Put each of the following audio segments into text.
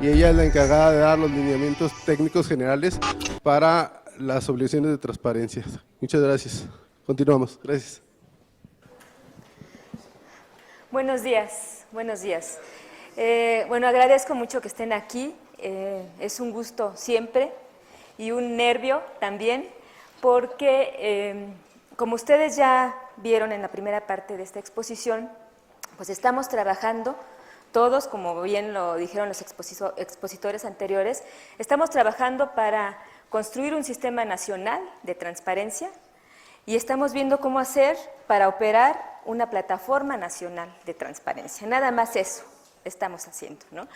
y ella es la encargada de dar los lineamientos técnicos generales para las obligaciones de transparencia. Muchas gracias. Continuamos. Gracias. Buenos días, buenos días. Bueno, agradezco mucho que estén aquí. Es un gusto siempre y un nervio también, porque como ustedes ya vieron en la primera parte de esta exposición, pues estamos trabajando todos, como bien lo dijeron los expositores anteriores, estamos trabajando para construir un sistema nacional de transparencia y estamos viendo cómo hacer para operar una plataforma nacional de transparencia. Nada más eso estamos haciendo, ¿no?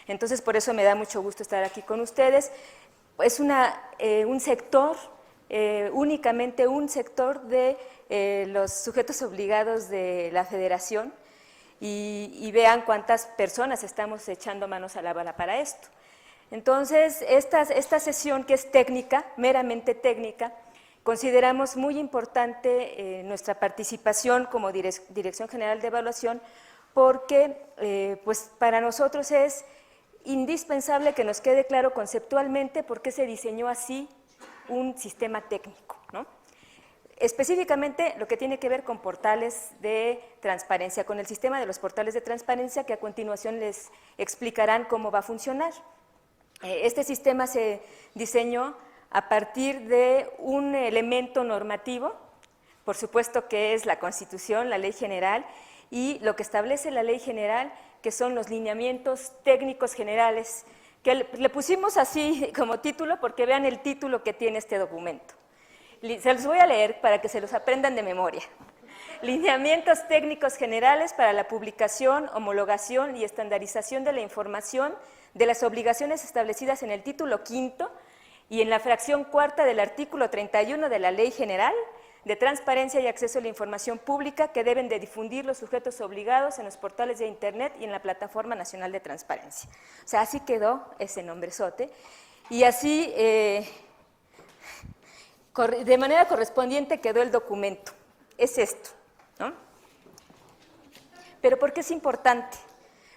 Entonces, por eso me da mucho gusto estar aquí con ustedes. Es un sector, únicamente un sector de los sujetos obligados de la Federación, y vean cuántas personas estamos echando manos a la bala para esto. Entonces, esta sesión, que es técnica, meramente técnica, consideramos muy importante nuestra participación como Dirección General de Evaluación, porque pues para nosotros es indispensable que nos quede claro conceptualmente por qué se diseñó así un sistema técnico, ¿no? Específicamente lo que tiene que ver con portales de transparencia, con el sistema de los portales de transparencia, que a continuación les explicarán cómo va a funcionar. Este sistema se diseñó a partir de un elemento normativo, por supuesto que es la Constitución, la Ley General, y lo que establece la Ley General, que son los lineamientos técnicos generales, que le pusimos así como título porque vean el título que tiene este documento. Se los voy a leer para que se los aprendan de memoria. Lineamientos técnicos generales para la publicación, homologación y estandarización de la información de las obligaciones establecidas en el título quinto y en la fracción cuarta del artículo 31 de la Ley General de Transparencia y Acceso a la Información Pública, que deben de difundir los sujetos obligados en los portales de Internet y en la Plataforma Nacional de Transparencia. O sea, así quedó ese nombrezote, y así de manera correspondiente quedó el documento. Es esto, ¿no? Pero ¿por qué es importante?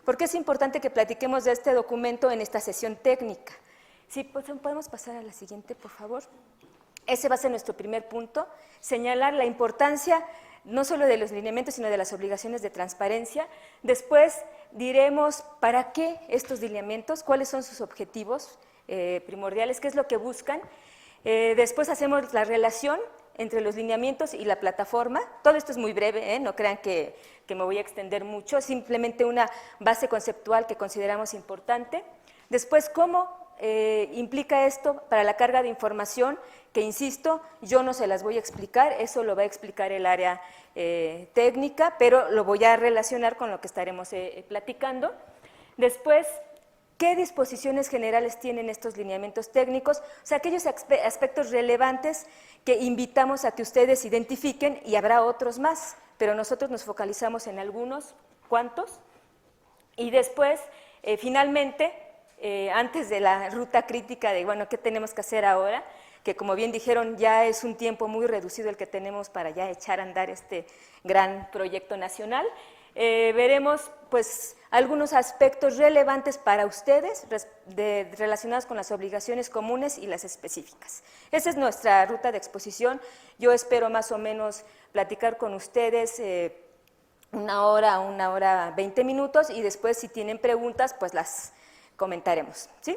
¿Por qué es importante que platiquemos de este documento en esta sesión técnica? Sí, pues, ¿podemos pasar a la siguiente, por favor? Ese va a ser nuestro primer punto, señalar la importancia no solo de los lineamientos, sino de las obligaciones de transparencia. Después diremos para qué estos lineamientos, cuáles son sus objetivos primordiales, qué es lo que buscan. Después hacemos la relación entre los lineamientos y la plataforma. Todo esto es muy breve, no crean que me voy a extender mucho, simplemente una base conceptual que consideramos importante. Después, cómo implica esto para la carga de información, que insisto, yo no se las voy a explicar, eso lo va a explicar el área técnica, pero lo voy a relacionar con lo que estaremos platicando. Después, ¿qué disposiciones generales tienen estos lineamientos técnicos? O sea, aquellos aspectos relevantes que invitamos a que ustedes identifiquen, y habrá otros más, pero nosotros nos focalizamos en algunos cuantos. Y después, finalmente, antes de la ruta crítica de, bueno, ¿qué tenemos que hacer ahora?, que como bien dijeron, ya es un tiempo muy reducido el que tenemos para ya echar a andar este gran proyecto nacional. Veremos pues algunos aspectos relevantes para ustedes relacionados con las obligaciones comunes y las específicas. Esa es nuestra ruta de exposición. Yo espero más o menos platicar con ustedes una hora 20 minutos, y después, si tienen preguntas, pues las comentaremos, ¿sí?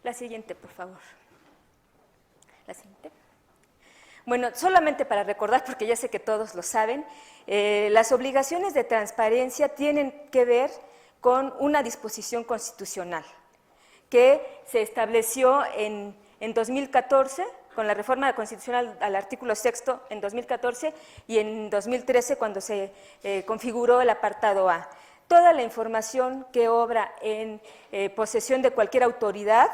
La siguiente, por favor. La siguiente. Bueno, solamente para recordar, porque ya sé que todos lo saben, las obligaciones de transparencia tienen que ver con una disposición constitucional que se estableció en 2014, con la reforma constitucional al artículo 6º en 2014, y en 2013 cuando se configuró el apartado A. Toda la información que obra en posesión de cualquier autoridad,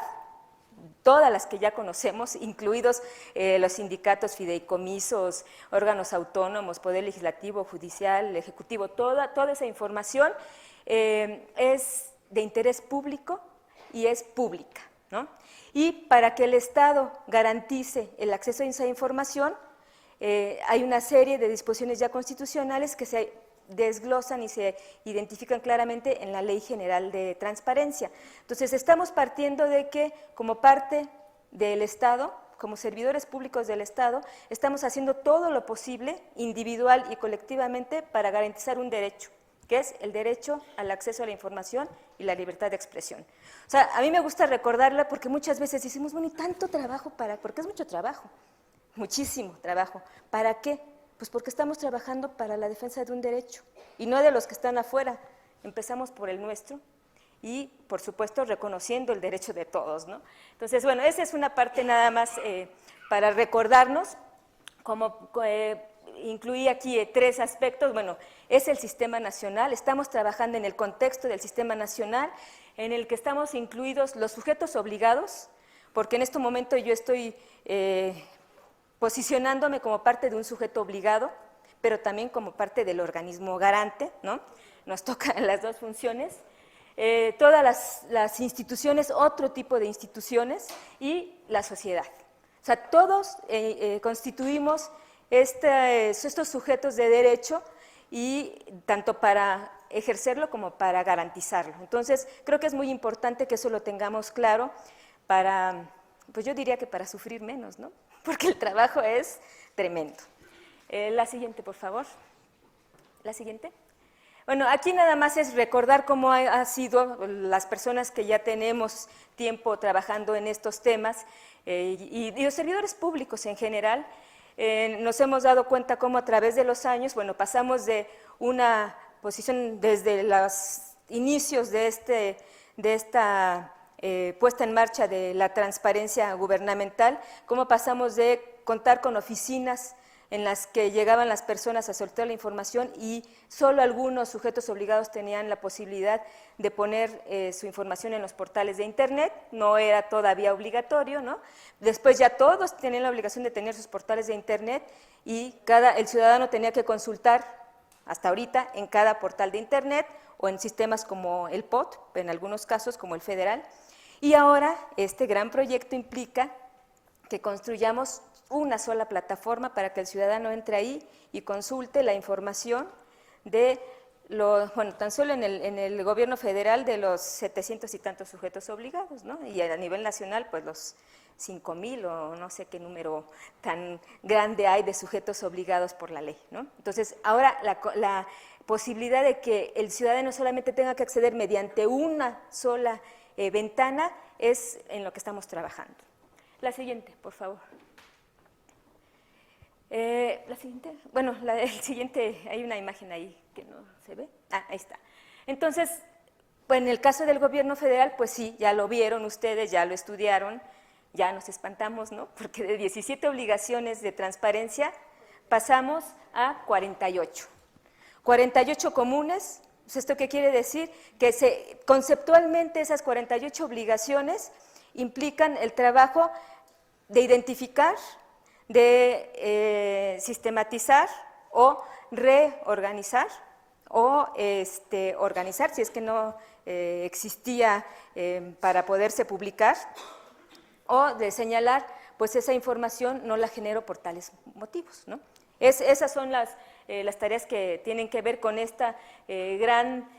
todas las que ya conocemos, incluidos los sindicatos, fideicomisos, órganos autónomos, poder legislativo, judicial, ejecutivo, toda esa información es de interés público y es pública, ¿no? Y para que el Estado garantice el acceso a esa información, hay una serie de disposiciones ya constitucionales que se desglosan y se identifican claramente en la Ley General de Transparencia. Entonces, estamos partiendo de que como parte del Estado, como servidores públicos del Estado, estamos haciendo todo lo posible, individual y colectivamente, para garantizar un derecho, que es el derecho al acceso a la información y la libertad de expresión. O sea, a mí me gusta recordarla porque muchas veces decimos, bueno, y tanto trabajo porque es mucho trabajo, muchísimo trabajo. ¿Para qué? Pues porque estamos trabajando para la defensa de un derecho y no de los que están afuera. Empezamos por el nuestro y, por supuesto, reconociendo el derecho de todos, ¿no? Entonces, bueno, esa es una parte nada más para recordarnos, como incluí aquí tres aspectos. Bueno, es el sistema nacional, estamos trabajando en el contexto del sistema nacional, en el que estamos incluidos los sujetos obligados, porque en este momento yo estoy posicionándome como parte de un sujeto obligado, pero también como parte del organismo garante, ¿no? Nos tocan las dos funciones. Todas las instituciones, otro tipo de instituciones, y la sociedad. O sea, todos constituimos estos sujetos de derecho, y tanto para ejercerlo como para garantizarlo. Entonces, creo que es muy importante que eso lo tengamos claro para, pues yo diría que para sufrir menos, ¿no? Porque el trabajo es tremendo. La siguiente, por favor. La siguiente. Bueno, aquí nada más es recordar cómo ha sido las personas que ya tenemos tiempo trabajando en estos temas y los servidores públicos en general. Nos hemos dado cuenta cómo a través de los años, bueno, pasamos de una posición desde los inicios de esta puesta en marcha de la transparencia gubernamental, cómo pasamos de contar con oficinas en las que llegaban las personas a solicitar la información y solo algunos sujetos obligados tenían la posibilidad de poner su información en los portales de Internet, no era todavía obligatorio, ¿no? Después ya todos tenían la obligación de tener sus portales de Internet y el ciudadano tenía que consultar, hasta ahorita, en cada portal de Internet o en sistemas como el POT, en algunos casos como el federal. Y ahora este gran proyecto implica que construyamos una sola plataforma para que el ciudadano entre ahí y consulte la información de bueno, tan solo en el gobierno federal de los 700 y tantos sujetos obligados, ¿no? Y a nivel nacional, pues los 5,000 o no sé qué número tan grande hay de sujetos obligados por la ley, ¿no? Entonces, ahora la posibilidad de que el ciudadano solamente tenga que acceder mediante una sola ventana es en lo que estamos trabajando. La siguiente, por favor. La siguiente, bueno, el siguiente, hay una imagen ahí que no se ve. Ah, ahí está. Entonces, pues en el caso del gobierno federal, pues sí, ya lo vieron ustedes, ya lo estudiaron, ya nos espantamos, ¿no? Porque de 17 obligaciones de transparencia pasamos a 48. 48 comunes. ¿Esto qué quiere decir? Que conceptualmente esas 48 obligaciones implican el trabajo de identificar, de sistematizar o reorganizar o organizar, si es que no existía para poderse publicar, o de señalar, pues esa información no la genero por tales motivos, ¿no? Esas son las tareas que tienen que ver con esta gran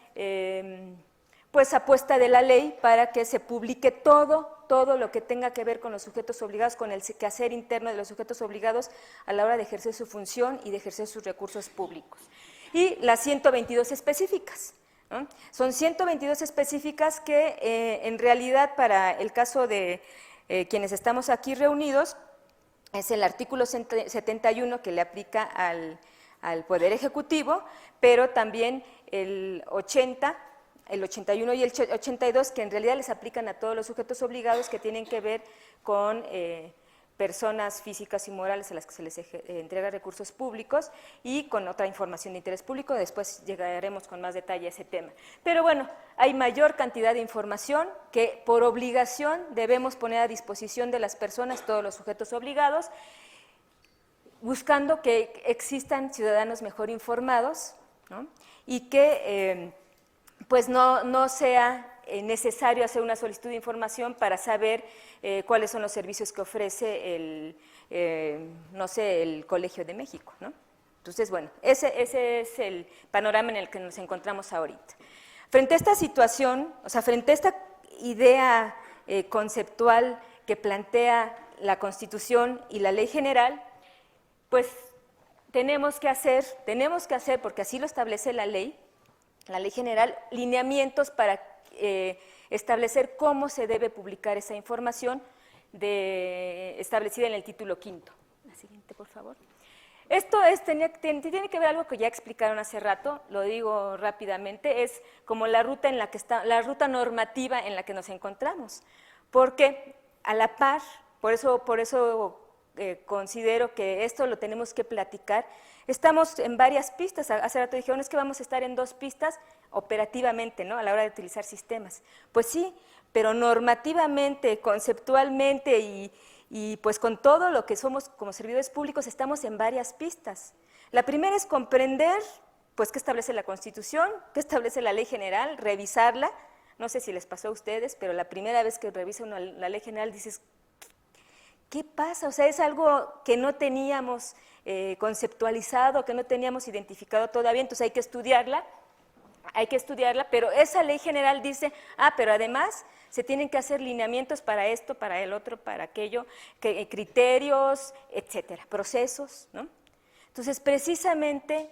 pues apuesta de la ley para que se publique todo lo que tenga que ver con los sujetos obligados, con el quehacer interno de los sujetos obligados a la hora de ejercer su función y de ejercer sus recursos públicos. Y las 122 específicas, ¿no? Son 122 específicas que en realidad para el caso de quienes estamos aquí reunidos, es el artículo 71 que le aplica al Poder Ejecutivo, pero también el 80, el 81 y el 82, que en realidad les aplican a todos los sujetos obligados que tienen que ver con personas físicas y morales a las que se les entrega recursos públicos y con otra información de interés público. Después llegaremos con más detalle a ese tema. Pero bueno, hay mayor cantidad de información que por obligación debemos poner a disposición de las personas, todos los sujetos obligados, buscando que existan ciudadanos mejor informados, ¿no? Y que pues no sea necesario hacer una solicitud de información para saber cuáles son los servicios que ofrece no sé, el Colegio de México, ¿no? Entonces, bueno, ese es el panorama en el que nos encontramos ahorita. Frente a esta situación, o sea, frente a esta idea conceptual que plantea la Constitución y la Ley General, pues tenemos que hacer, porque así lo establece la Ley General, lineamientos para establecer cómo se debe publicar esa información establecida en el título quinto. La siguiente, por favor. Esto tiene que ver algo que ya explicaron hace rato, lo digo rápidamente, es como la ruta normativa en la que nos encontramos, porque a la par, por eso considero que esto lo tenemos que platicar, estamos en varias pistas. Hace rato dijeron, es que vamos a estar en 2 pistas operativamente, ¿no?, a la hora de utilizar sistemas. Pues sí, pero normativamente, conceptualmente y pues con todo lo que somos como servidores públicos estamos en varias pistas. La primera es comprender pues qué establece la Constitución, qué establece la Ley General, revisarla. No sé si les pasó a ustedes, pero la primera vez que revisa la Ley General dices, ¿qué pasa? O sea, es algo que no teníamos conceptualizado, que no teníamos identificado todavía, entonces hay que estudiarla, pero esa Ley General dice, pero además se tienen que hacer lineamientos para esto, para el otro, para aquello, criterios, etcétera, procesos, ¿no? Entonces, precisamente,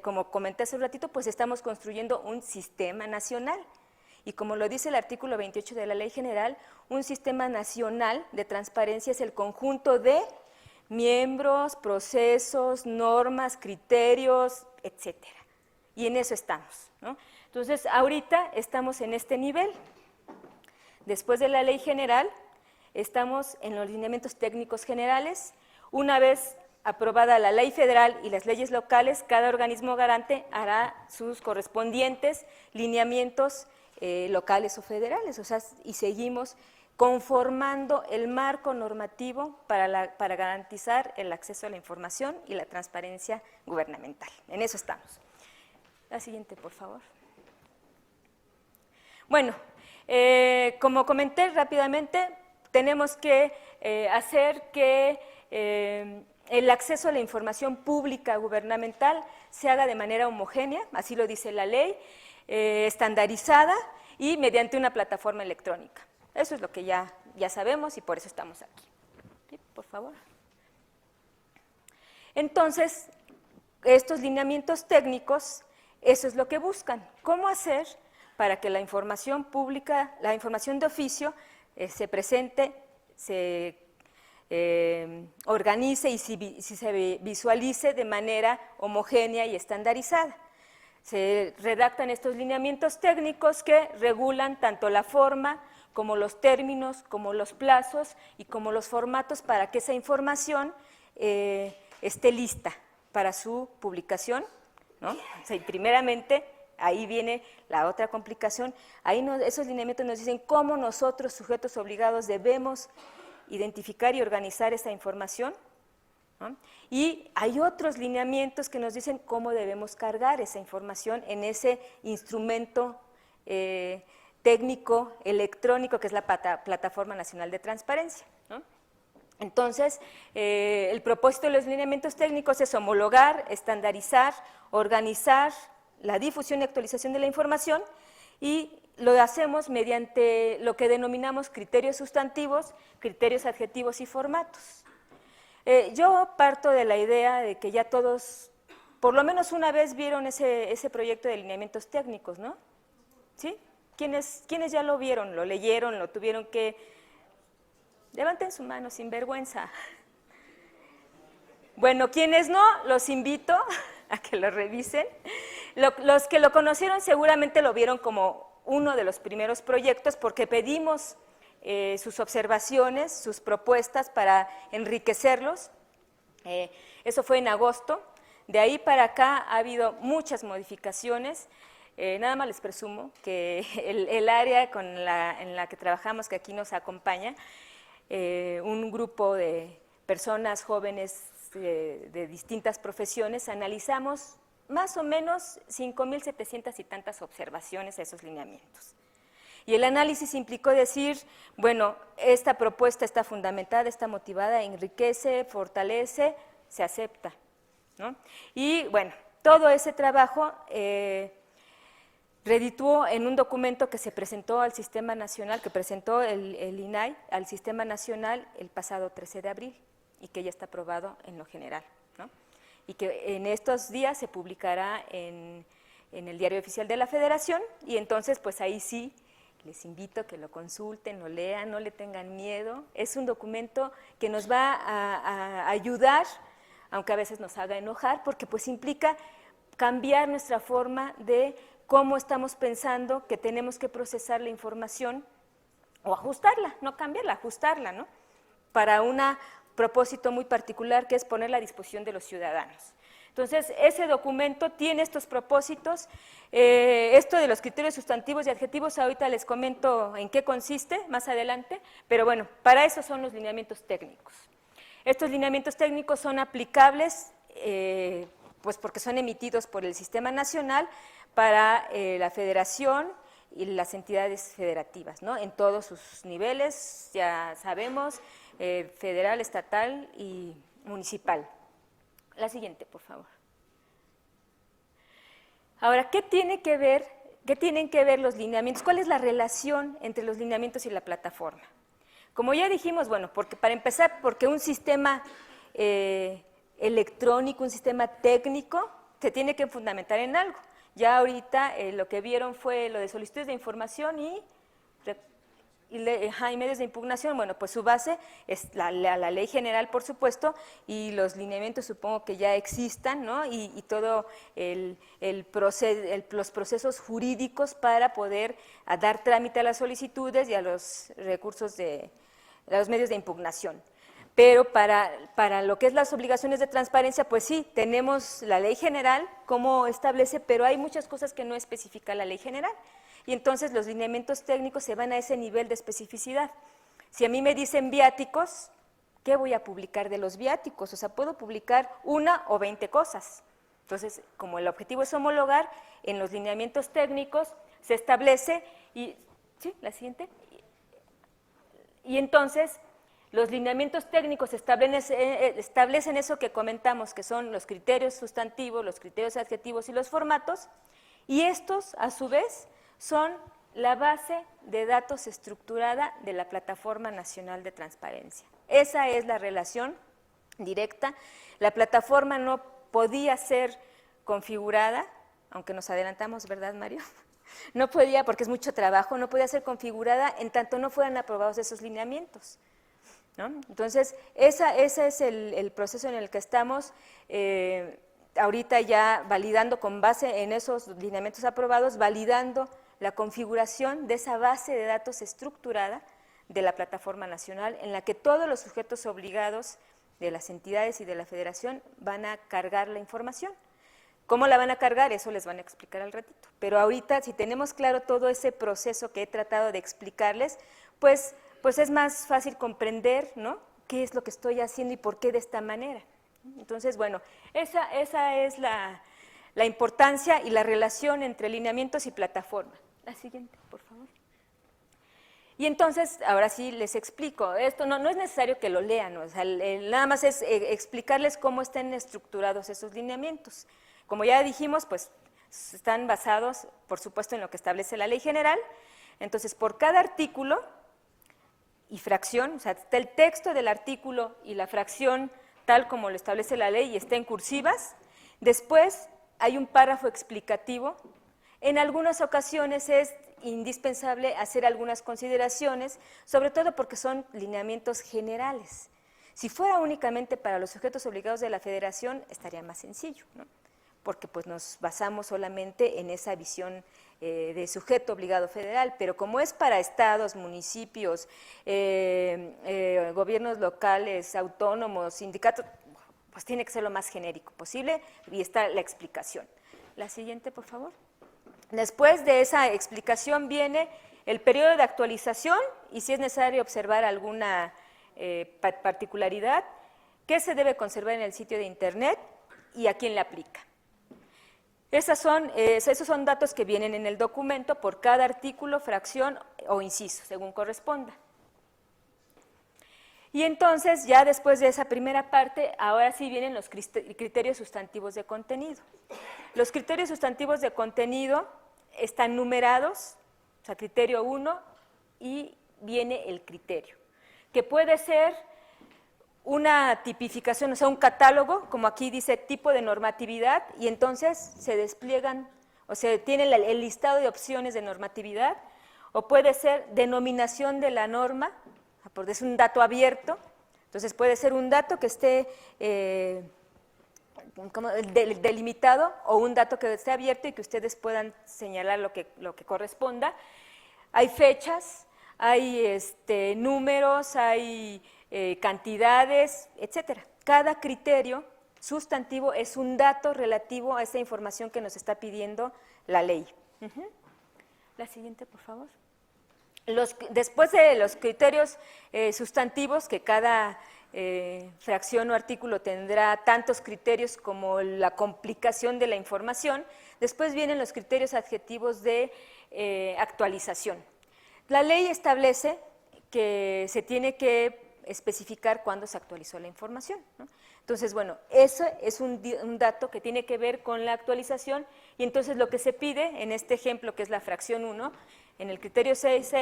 como comenté hace un ratito, pues estamos construyendo un sistema nacional. Y como lo dice el artículo 28 de la Ley General, un sistema nacional de transparencia es el conjunto de miembros, procesos, normas, criterios, etcétera. Y en eso estamos, ¿no? Entonces, ahorita estamos en este nivel. Después de la Ley General, estamos en los lineamientos técnicos generales. Una vez aprobada la Ley Federal y las leyes locales, cada organismo garante hará sus correspondientes lineamientos locales o federales, o sea, y seguimos conformando el marco normativo para garantizar el acceso a la información y la transparencia gubernamental. En eso estamos. La siguiente, por favor. Bueno, como comenté rápidamente, tenemos que hacer que el acceso a la información pública gubernamental se haga de manera homogénea, así lo dice la ley, estandarizada y mediante una plataforma electrónica. Eso es lo que ya sabemos y por eso estamos aquí. ¿Sí? Por favor. Entonces, estos lineamientos técnicos, eso es lo que buscan. ¿Cómo hacer para que la información pública, la información de oficio, se presente, se organice y se visualice de manera homogénea y estandarizada? Se redactan estos lineamientos técnicos que regulan tanto la forma como los términos, como los plazos y como los formatos para que esa información esté lista para su publicación, ¿no? O sea, y primeramente, ahí viene la otra complicación, esos lineamientos nos dicen cómo nosotros, sujetos obligados, debemos identificar y organizar esa información, ¿no? Y hay otros lineamientos que nos dicen cómo debemos cargar esa información en ese instrumento técnico electrónico que es la Plataforma Nacional de Transparencia, ¿no? Entonces, el propósito de los lineamientos técnicos es homologar, estandarizar, organizar la difusión y actualización de la información y lo hacemos mediante lo que denominamos criterios sustantivos, criterios adjetivos y formatos. Yo parto de la idea de que ya todos, por lo menos una vez vieron ese proyecto de lineamientos técnicos, ¿no? ¿Sí? ¿Quiénes ya lo vieron, lo leyeron, lo tuvieron que...? Levanten su mano, sin vergüenza. Bueno, quienes no, los invito a que lo revisen. Los que lo conocieron seguramente lo vieron como uno de los primeros proyectos porque pedimos sus observaciones, sus propuestas para enriquecerlos. Eso fue en agosto. De ahí para acá ha habido muchas modificaciones. Nada más les presumo que el área en la que trabajamos, que aquí nos acompaña, un grupo de personas jóvenes de distintas profesiones, analizamos más o menos 5,700 y tantas observaciones a esos lineamientos. Y el análisis implicó decir, bueno, esta propuesta está fundamentada, está motivada, enriquece, fortalece, se acepta. ¿no? Y bueno, todo ese trabajo redituó en un documento que se presentó al Sistema Nacional, que presentó el INAI al Sistema Nacional el pasado 13 de abril y que ya está aprobado en lo general, ¿no? Y que en estos días se publicará en el Diario Oficial de la Federación, y entonces pues ahí sí les invito a que lo consulten, lo lean, no le tengan miedo. Es un documento que nos va a ayudar, aunque a veces nos haga enojar, porque pues implica cambiar nuestra forma de cómo estamos pensando que tenemos que procesar la información o ajustarla, no cambiarla, ajustarla, ¿no? Para un propósito muy particular, que es ponerla a disposición de los ciudadanos. Entonces, ese documento tiene estos propósitos. Esto de los criterios sustantivos y adjetivos, ahorita les comento en qué consiste más adelante, pero bueno, para eso son los lineamientos técnicos. Estos lineamientos técnicos son aplicables, pues porque son emitidos por el Sistema Nacional para la Federación y las entidades federativas, ¿no? En todos sus niveles, ya sabemos, federal, estatal y municipal. La siguiente, por favor. Ahora, ¿qué tienen que ver los lineamientos? ¿Cuál es la relación entre los lineamientos y la plataforma? Como ya dijimos, bueno, porque para empezar, porque un sistema electrónico, un sistema técnico, se tiene que fundamentar en algo. Ya ahorita lo que vieron fue lo de solicitudes de información y medios de impugnación. Bueno, pues su base es la ley general, por supuesto, y los lineamientos supongo que ya existan, ¿no? Y todo los procesos jurídicos para poder dar trámite a las solicitudes y a los recursos a los medios de impugnación. Pero para lo que es las obligaciones de transparencia, pues sí, tenemos la ley general, cómo establece, pero hay muchas cosas que no especifica la ley general. Y entonces los lineamientos técnicos se van a ese nivel de especificidad. Si a mí me dicen viáticos, ¿qué voy a publicar de los viáticos? O sea, puedo publicar 1 o 20 cosas. Entonces, como el objetivo es homologar, en los lineamientos técnicos se establece, y ¿sí? La siguiente. Y entonces, los lineamientos técnicos establecen eso que comentamos, que son los criterios sustantivos, los criterios adjetivos y los formatos, y estos, a su vez, son la base de datos estructurada de la Plataforma Nacional de Transparencia. Esa es la relación directa. La plataforma no podía ser configurada, aunque nos adelantamos, ¿verdad, Mario? No podía, porque es mucho trabajo, no podía ser configurada en tanto no fueran aprobados esos lineamientos, ¿no? Entonces, ese es el proceso en el que estamos ahorita ya validando con base en esos lineamientos aprobados, validando la configuración de esa base de datos estructurada de la Plataforma Nacional, en la que todos los sujetos obligados de las entidades y de la Federación van a cargar la información. ¿Cómo la van a cargar? Eso les van a explicar al ratito. Pero ahorita, si tenemos claro todo ese proceso que he tratado de explicarles, pues es más fácil comprender, ¿no?, qué es lo que estoy haciendo y por qué de esta manera. Entonces, bueno, esa es la importancia y la relación entre lineamientos y plataforma. La siguiente, por favor. Y entonces, ahora sí les explico. Esto no es necesario que lo lean, o sea, nada más es explicarles cómo están estructurados esos lineamientos. Como ya dijimos, pues están basados, por supuesto, en lo que establece la ley general. Entonces, por cada artículo y fracción, o sea, está el texto del artículo y la fracción tal como lo establece la ley y está en cursivas. Después hay un párrafo explicativo. En algunas ocasiones es indispensable hacer algunas consideraciones, sobre todo porque son lineamientos generales. Si fuera únicamente para los sujetos obligados de la Federación, estaría más sencillo, ¿no?, porque pues nos basamos solamente en esa visión de sujeto obligado federal, pero como es para estados, municipios, gobiernos locales, autónomos, sindicatos, pues tiene que ser lo más genérico posible y está la explicación. La siguiente, por favor. Después de esa explicación viene el periodo de actualización y si es necesario observar alguna particularidad, qué se debe conservar en el sitio de internet y a quién le aplica. Esos son datos que vienen en el documento por cada artículo, fracción o inciso, según corresponda. Y entonces, ya después de esa primera parte, ahora sí vienen los criterios sustantivos de contenido. Los criterios sustantivos de contenido están numerados, o sea, criterio 1, y viene el criterio, que puede ser una tipificación, o sea, un catálogo, como aquí dice tipo de normatividad, y entonces se despliegan, o sea, tiene el listado de opciones de normatividad, o puede ser denominación de la norma, porque es un dato abierto, entonces puede ser un dato que esté delimitado o un dato que esté abierto y que ustedes puedan señalar lo que corresponda. Hay fechas, hay números, hay cantidades, etcétera. Cada criterio sustantivo es un dato relativo a esa información que nos está pidiendo la ley. La siguiente, por favor. Después de los criterios sustantivos, que cada fracción o artículo tendrá tantos criterios como la complicación de la información, después vienen los criterios adjetivos de actualización. La ley establece que se tiene que especificar cuándo se actualizó la información, ¿no? Entonces, bueno, eso es un dato que tiene que ver con la actualización, y entonces lo que se pide en este ejemplo, que es la fracción 1, en el criterio 6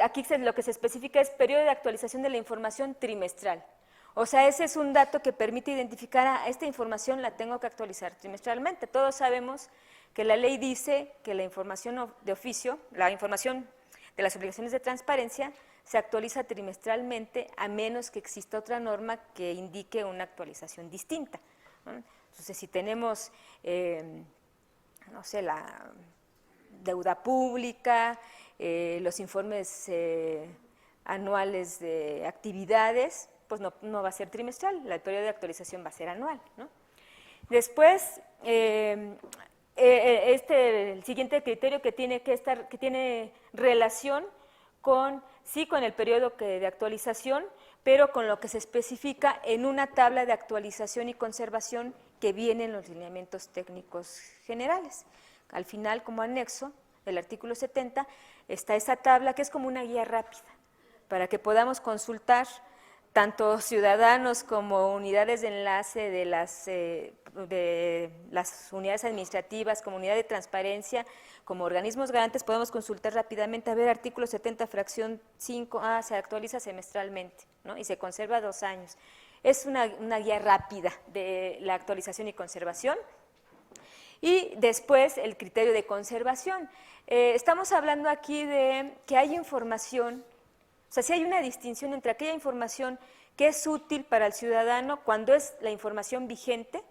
aquí lo que se especifica es periodo de actualización de la información trimestral. O sea, ese es un dato que permite identificar esta información la tengo que actualizar trimestralmente. Todos sabemos que la ley dice que la información de oficio, la información de las obligaciones de transparencia, se actualiza trimestralmente a menos que exista otra norma que indique una actualización distinta, ¿no? Entonces, si tenemos, no sé, la deuda pública, los informes anuales de actividades, pues no va a ser trimestral, el periodo de actualización va a ser anual, ¿no? Después, el siguiente criterio que tiene relación con el periodo de actualización, pero con lo que se especifica en una tabla de actualización y conservación que viene en los lineamientos técnicos generales. Al final, como anexo del artículo 70, está esa tabla que es como una guía rápida, para que podamos consultar tanto ciudadanos como unidades de enlace de las unidades administrativas, como unidad de transparencia, como organismos garantes, podemos consultar rápidamente, a ver, artículo 70, fracción 5, se actualiza semestralmente, ¿no? Y se conserva 2 años. Es una guía rápida de la actualización y conservación. Y después el criterio de conservación. Estamos hablando aquí de que hay información, o sea, si hay una distinción entre aquella información que es útil para el ciudadano cuando es la información vigente,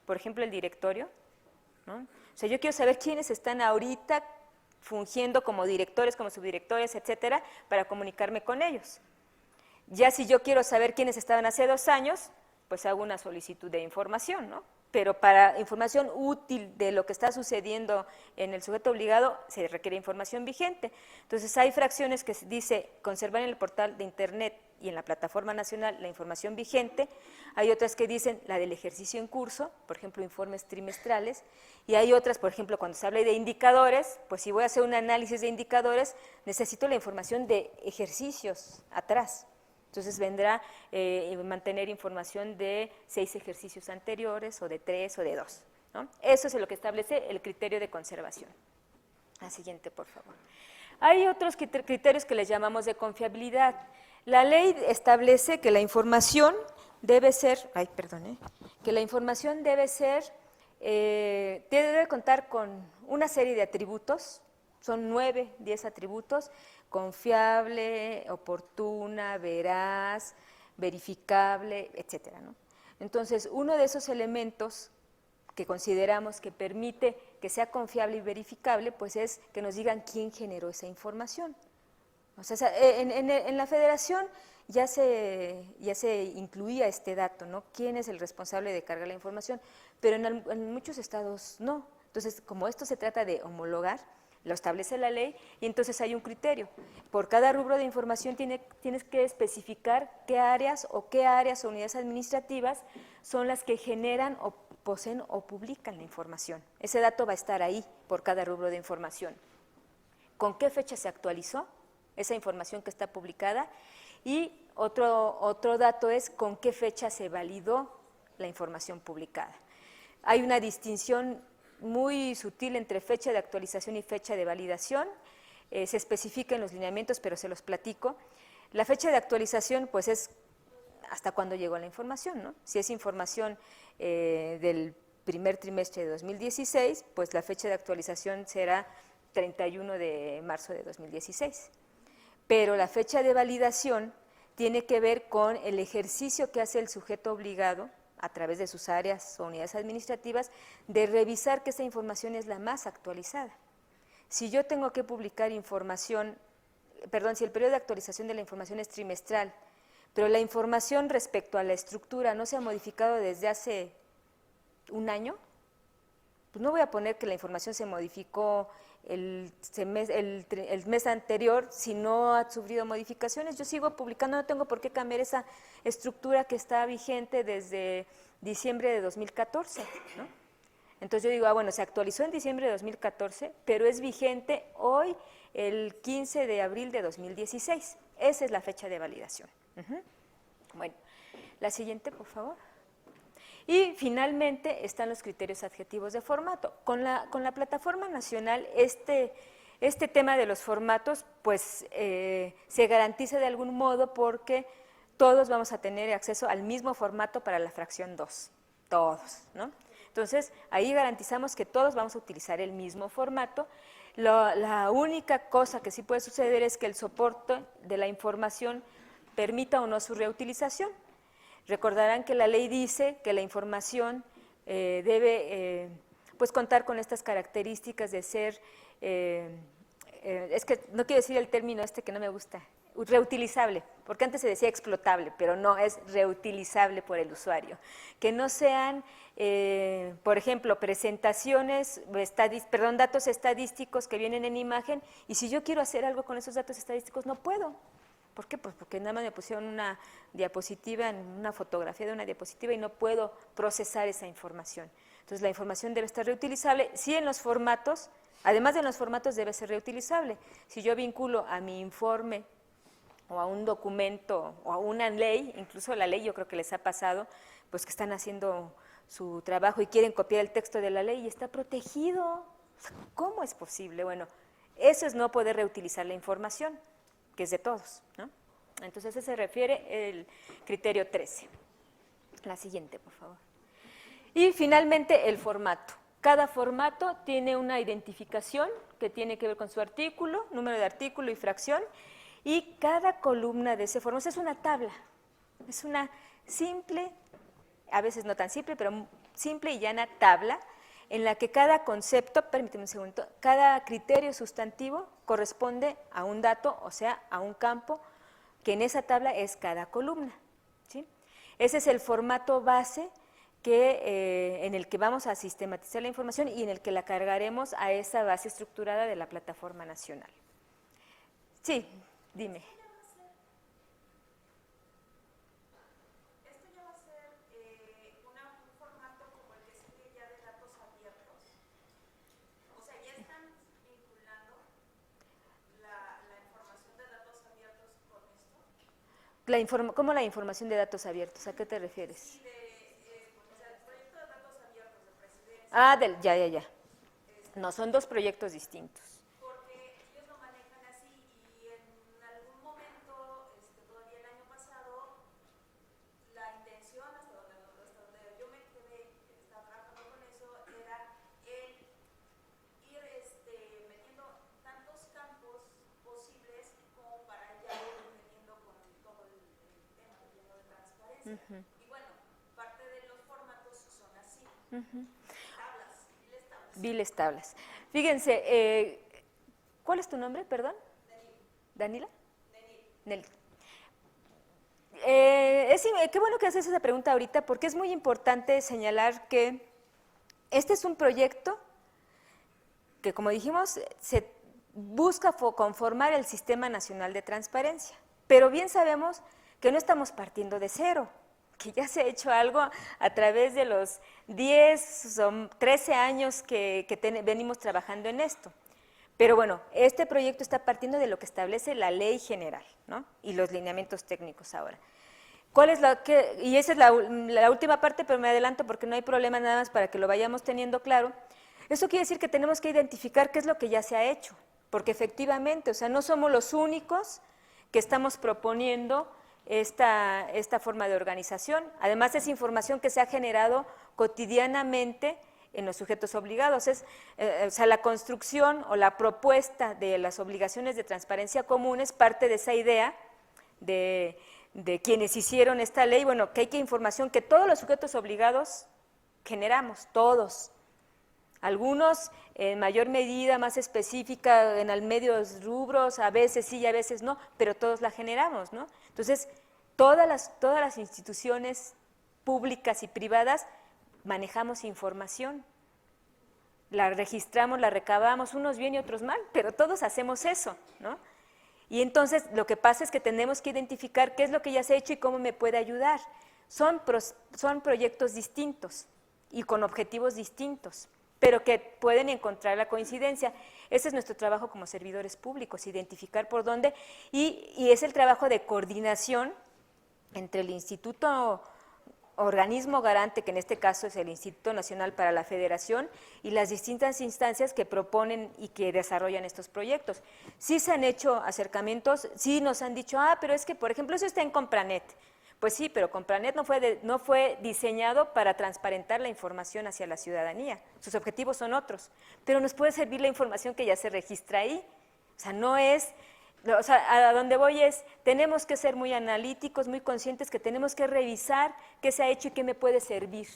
por ejemplo, el directorio, ¿no? O sea, yo quiero saber quiénes están ahorita fungiendo como directores, como subdirectores, etcétera, para comunicarme con ellos. Ya si yo quiero saber quiénes estaban hace 2 años, pues hago una solicitud de información, ¿no? Pero para información útil de lo que está sucediendo en el sujeto obligado se requiere información vigente. Entonces hay fracciones que dice conservar en el portal de internet y en la plataforma nacional la información vigente, hay otras que dicen la del ejercicio en curso, por ejemplo informes trimestrales, y hay otras, por ejemplo, cuando se habla de indicadores, pues si voy a hacer un análisis de indicadores, necesito la información de ejercicios atrás. Entonces vendrá mantener información de 6 ejercicios anteriores, o de 3, o de 2, ¿no? Eso es lo que establece el criterio de conservación. La siguiente, por favor. Hay otros criterios que les llamamos de confiabilidad. La ley establece que la información debe ser, debe contar con una serie de atributos, son 9, 10 atributos: confiable, oportuna, veraz, verificable, etcétera, ¿no? Entonces, uno de esos elementos que consideramos que permite que sea confiable y verificable, pues es que nos digan quién generó esa información. O sea, en la federación ya se incluía este dato, ¿no? ¿Quién es el responsable de cargar la información? Pero en muchos estados no. Entonces, como esto se trata de homologar, lo establece la ley, y entonces hay un criterio. Por cada rubro de información tienes que especificar qué áreas o unidades administrativas son las que generan o poseen o publican la información. Ese dato va a estar ahí por cada rubro de información. ¿Con qué fecha se actualizó esa información que está publicada? Y otro dato es con qué fecha se validó la información publicada. Hay una distinción muy sutil entre fecha de actualización y fecha de validación, se especifica en los lineamientos, pero se los platico. La fecha de actualización, pues, es hasta cuándo llegó la información, ¿no? Si es información del primer trimestre de 2016, pues la fecha de actualización será 31 de marzo de 2016. Pero la fecha de validación tiene que ver con el ejercicio que hace el sujeto obligado a través de sus áreas o unidades administrativas de revisar que esa información es la más actualizada. Si yo tengo que publicar información, perdón, si el periodo de actualización de la información es trimestral, pero la información respecto a la estructura no se ha modificado desde hace un año, pues no voy a poner que la información se modificó el mes anterior si no ha sufrido modificaciones. Yo sigo publicando, no tengo por qué cambiar esa estructura que está vigente desde diciembre de 2014, ¿no? Entonces yo digo, bueno, se actualizó en diciembre de 2014, pero es vigente hoy, el 15 de abril de 2016. Esa es la fecha de validación. Bueno, la siguiente, por favor. Y finalmente están los criterios adjetivos de formato. Con la plataforma nacional, este tema de los formatos, pues se garantiza de algún modo porque todos vamos a tener acceso al mismo formato para la fracción 2, todos, ¿no? Entonces, ahí garantizamos que todos vamos a utilizar el mismo formato. La única cosa que sí puede suceder es que el soporte de la información permita o no su reutilización. Recordarán que la ley dice que la información debe pues contar con estas características de ser, es que no quiero decir el término que no me gusta, reutilizable, porque antes se decía explotable, pero no, es reutilizable por el usuario. Que no sean, por ejemplo, presentaciones, datos estadísticos que vienen en imagen, y si yo quiero hacer algo con esos datos estadísticos, no puedo. ¿Por qué? Pues porque nada más me pusieron una diapositiva, una fotografía de una diapositiva y no puedo procesar esa información. Entonces, la información debe estar reutilizable. Sí, en los formatos, además de en los formatos, debe ser reutilizable. Si yo vinculo a mi informe o a un documento o a una ley, incluso la ley yo creo que les ha pasado, pues que están haciendo su trabajo y quieren copiar el texto de la ley y está protegido. ¿Cómo es posible? Bueno, eso es no poder reutilizar la información, que es de todos, ¿no? Entonces, ese se refiere el criterio 13. La siguiente, por favor. Y finalmente, el formato. Cada formato tiene una identificación que tiene que ver con su artículo, número de artículo y fracción, y cada columna de ese formato es una tabla, es una simple, a veces no tan simple, pero simple y llana tabla, en la que cada concepto, permíteme un segundo, cada criterio sustantivo corresponde a un dato, o sea, a un campo, que en esa tabla es cada columna, ¿sí? Ese es el formato base en el que vamos a sistematizar la información y en el que la cargaremos a esa base estructurada de la plataforma nacional. Sí, dime. ¿Cómo la información de datos abiertos? ¿A qué te refieres? Sí, el proyecto de datos abiertos de presidencia. Ya. No, son dos proyectos distintos. Porque ellos lo manejan así y en algún momento, todavía el año pasado, la intención, hasta donde yo me quedé, estaba trabajando con eso, era el ir metiendo tantos campos posibles como para ya ir metiendo con todo el tema de transparencia. Y bueno, parte de los formatos son así. Viles tablas. Fíjense, ¿cuál es tu nombre, perdón? ¿Danila? Nelly. Qué bueno que haces esa pregunta ahorita, porque es muy importante señalar que este es un proyecto que, como dijimos, se busca conformar el Sistema Nacional de Transparencia, pero bien sabemos que no estamos partiendo de cero, que ya se ha hecho algo a través de los 10 o 13 años que venimos trabajando en esto. Pero bueno, este proyecto está partiendo de lo que establece la ley general, ¿no? Y los lineamientos técnicos ahora. ¿Cuál es y esa es la última parte, pero me adelanto porque no hay problema nada más para que lo vayamos teniendo claro. Eso quiere decir que tenemos que identificar qué es lo que ya se ha hecho, porque efectivamente, o sea, no somos los únicos que estamos proponiendo esta forma de organización. Además, es información que se ha generado cotidianamente en los sujetos obligados. O sea, la construcción o la propuesta de las obligaciones de transparencia comunes parte de esa idea de quienes hicieron esta ley, bueno, que hay información que todos los sujetos obligados generamos, todos. Algunos en mayor medida, más específica, en al medios rubros, a veces sí y a veces no, pero todos la generamos, ¿no? Entonces, todas las instituciones públicas y privadas manejamos información, la registramos, la recabamos, unos bien y otros mal, pero todos hacemos eso, ¿no? Y entonces lo que pasa es que tenemos que identificar qué es lo que ya se ha hecho y cómo me puede ayudar. Son proyectos distintos y con objetivos distintos, pero que pueden encontrar la coincidencia. Ese es nuestro trabajo como servidores públicos, identificar por dónde, y es el trabajo de coordinación entre el instituto organismo garante, que en este caso es el Instituto Nacional para la Federación, y las distintas instancias que proponen y que desarrollan estos proyectos. Sí se han hecho acercamientos, sí nos han dicho, pero es que, por ejemplo, eso está en Compranet. Pues sí, pero Compranet no fue diseñado para transparentar la información hacia la ciudadanía, sus objetivos son otros, pero nos puede servir la información que ya se registra ahí. O sea, no es… O sea, a donde voy es, tenemos que ser muy analíticos, muy conscientes que tenemos que revisar qué se ha hecho y qué me puede servir.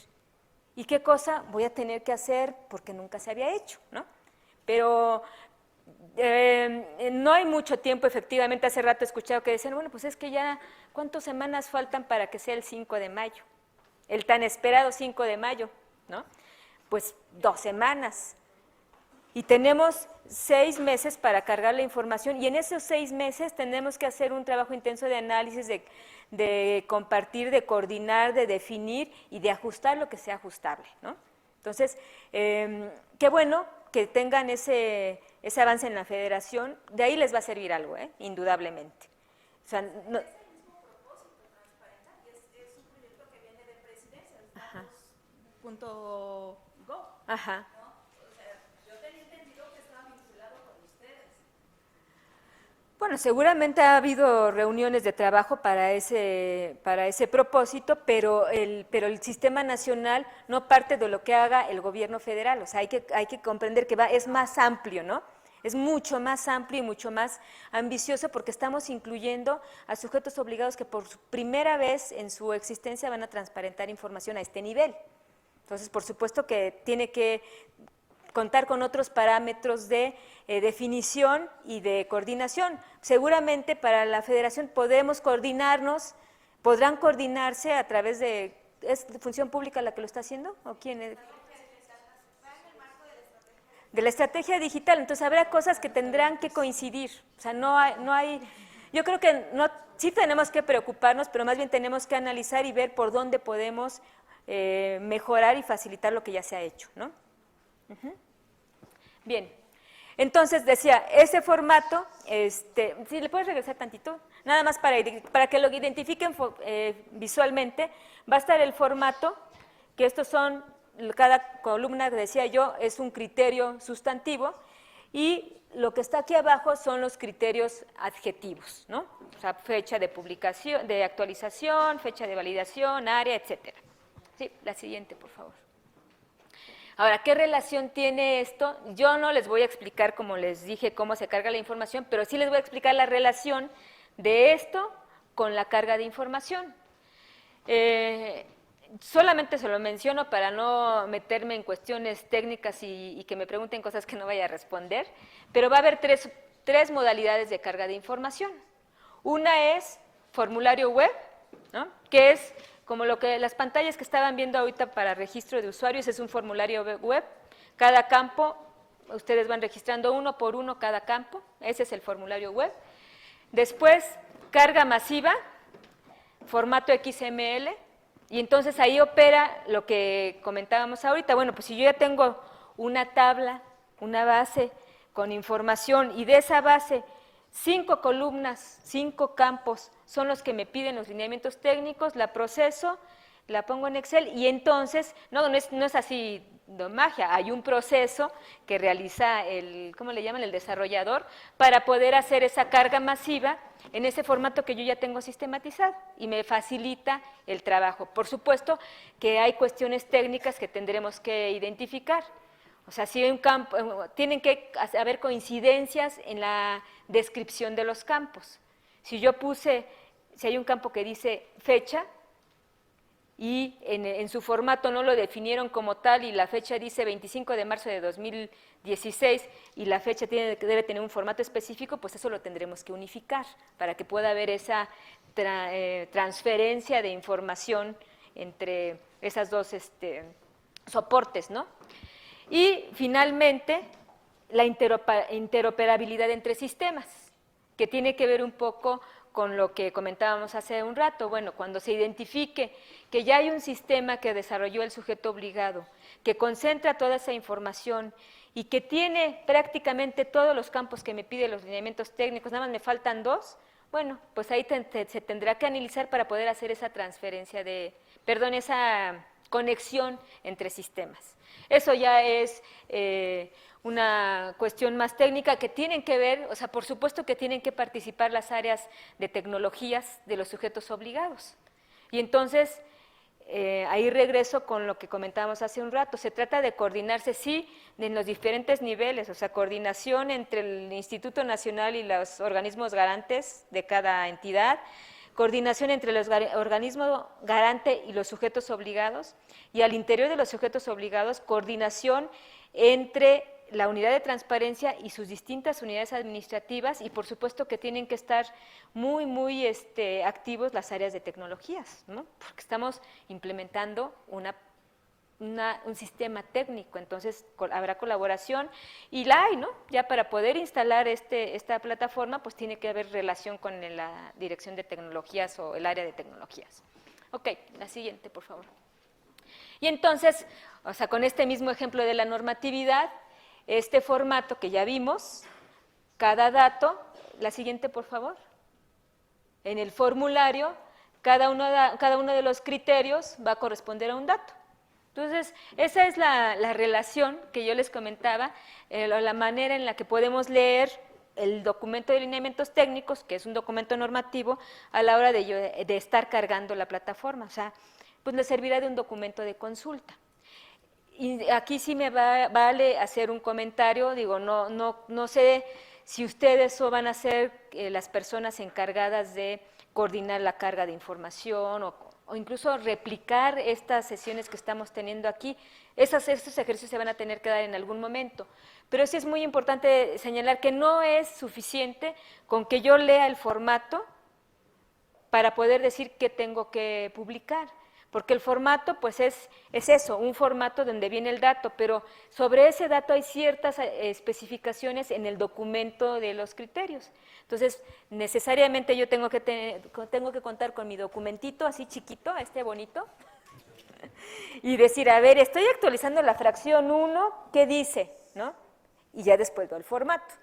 Y qué cosa voy a tener que hacer porque nunca se había hecho, ¿no? Pero no hay mucho tiempo, efectivamente, hace rato he escuchado que decían, bueno, pues es que ya, ¿cuántas semanas faltan para que sea el 5 de mayo? El tan esperado 5 de mayo, ¿no? Pues 2 semanas. Y tenemos 6 meses para cargar la información y en esos 6 meses tenemos que hacer un trabajo intenso de análisis, de compartir, de coordinar, de definir y de ajustar lo que sea ajustable, ¿no? Entonces, qué bueno que tengan ese avance en la federación, de ahí les va a servir algo, indudablemente. O sea, no, Es el mismo propósito, transparentar, y es un proyecto que viene de presidencia, el status.gov. ajá. Bueno, seguramente ha habido reuniones de trabajo para ese propósito, pero el sistema nacional no parte de lo que haga el gobierno federal, o sea, hay que comprender que es más amplio, ¿no? Es mucho más amplio y mucho más ambicioso porque estamos incluyendo a sujetos obligados que por primera vez en su existencia van a transparentar información a este nivel. Entonces, por supuesto que tiene que contar con otros parámetros de definición y de coordinación. Seguramente para la federación podemos coordinarnos, podrán coordinarse a través de… ¿Es Función Pública la que lo está haciendo? ¿O quién es? De la estrategia digital, entonces habrá cosas que tendrán que coincidir, o sea, no hay yo creo que sí tenemos que preocuparnos, pero más bien tenemos que analizar y ver por dónde podemos mejorar y facilitar lo que ya se ha hecho, ¿no? Bien, entonces decía, ese formato, si le puedes regresar tantito, nada más para que lo identifiquen visualmente, va a estar el formato, que estos son, cada columna, decía yo, es un criterio sustantivo, y lo que está aquí abajo son los criterios adjetivos, ¿no? O sea, fecha de publicación, de actualización, fecha de validación, área, etcétera. Sí, la siguiente, por favor. Ahora, ¿qué relación tiene esto? Yo no les voy a explicar, como les dije, cómo se carga la información, pero sí les voy a explicar la relación de esto con la carga de información. Solamente se lo menciono para no meterme en cuestiones técnicas y que me pregunten cosas que no vaya a responder, pero va a haber tres modalidades de carga de información. Una es formulario web, ¿no? Que es como las pantallas que estaban viendo ahorita para registro de usuarios, es un formulario web. Cada campo, ustedes van registrando uno por uno cada campo, ese es el formulario web. Después, carga masiva, formato XML, y entonces ahí opera lo que comentábamos ahorita. Bueno, pues si yo ya tengo una tabla, una base con información y de esa base 5 columnas, 5 campos son los que me piden los lineamientos técnicos, la proceso, la pongo en Excel y entonces, no es así de magia, hay un proceso que realiza el, ¿cómo le llaman?, el desarrollador, para poder hacer esa carga masiva en ese formato que yo ya tengo sistematizado y me facilita el trabajo. Por supuesto que hay cuestiones técnicas que tendremos que identificar. O sea, si hay un campo, tienen que haber coincidencias en la descripción de los campos. Si yo puse, si hay un campo que dice fecha y en su formato no lo definieron como tal y la fecha dice 25 de marzo de 2016 y la fecha debe tener un formato específico, pues eso lo tendremos que unificar para que pueda haber esa transferencia de información entre esas dos soportes, ¿no? Y finalmente, la interoperabilidad entre sistemas, que tiene que ver un poco con lo que comentábamos hace un rato. Bueno, cuando se identifique que ya hay un sistema que desarrolló el sujeto obligado, que concentra toda esa información y que tiene prácticamente todos los campos que me piden los lineamientos técnicos, nada más me faltan 2, bueno, pues ahí se tendrá que analizar para poder hacer esa transferencia esa conexión entre sistemas. Eso ya es una cuestión más técnica que tienen que ver, o sea, por supuesto que tienen que participar las áreas de tecnologías de los sujetos obligados. Y entonces, ahí regreso con lo que comentábamos hace un rato, se trata de coordinarse, sí, en los diferentes niveles, o sea, coordinación entre el Instituto Nacional y los organismos garantes de cada entidad, coordinación entre los organismos garante y los sujetos obligados, y al interior de los sujetos obligados, coordinación entre la unidad de transparencia y sus distintas unidades administrativas, y por supuesto que tienen que estar muy activos las áreas de tecnologías, ¿no? Porque estamos implementando un sistema técnico, entonces habrá colaboración y la hay, ¿no? Ya para poder instalar esta plataforma, pues tiene que haber relación con la dirección de tecnologías o el área de tecnologías. Ok, la siguiente, por favor. Y entonces, o sea, con este mismo ejemplo de la normatividad, este formato que ya vimos, cada dato, la siguiente, por favor. En el formulario, cada uno de los criterios va a corresponder a un dato. Entonces, esa es la relación que yo les comentaba, la manera en la que podemos leer el documento de lineamientos técnicos, que es un documento normativo, a la hora de estar cargando la plataforma. O sea, pues les servirá de un documento de consulta. Y aquí sí me vale hacer un comentario, digo, no sé si ustedes o van a ser las personas encargadas de coordinar la carga de información o incluso replicar estas sesiones que estamos teniendo aquí. Estos ejercicios se van a tener que dar en algún momento, pero sí es muy importante señalar que no es suficiente con que yo lea el formato para poder decir qué tengo que publicar, porque el formato pues es eso, un formato donde viene el dato, pero sobre ese dato hay ciertas especificaciones en el documento de los criterios. Entonces, necesariamente yo tengo que contar con mi documentito así chiquito, bonito, y decir, a ver, estoy actualizando la fracción 1, ¿qué dice?, ¿no? Y ya después veo el formato.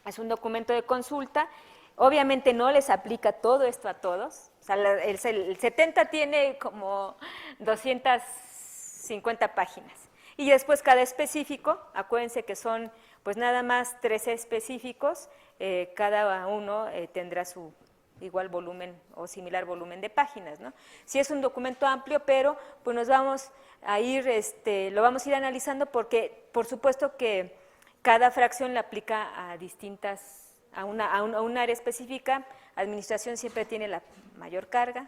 Es un documento de consulta. Obviamente no les aplica todo esto a todos, o sea, el 70 tiene como 250 páginas, y después cada específico, acuérdense que son pues nada más 13 específicos, cada uno tendrá su igual volumen o similar volumen de páginas, ¿no? Sí es un documento amplio, pero pues nos vamos a ir, lo vamos a ir analizando porque por supuesto que cada fracción la aplica a distintas a un área específica. Administración siempre tiene la mayor carga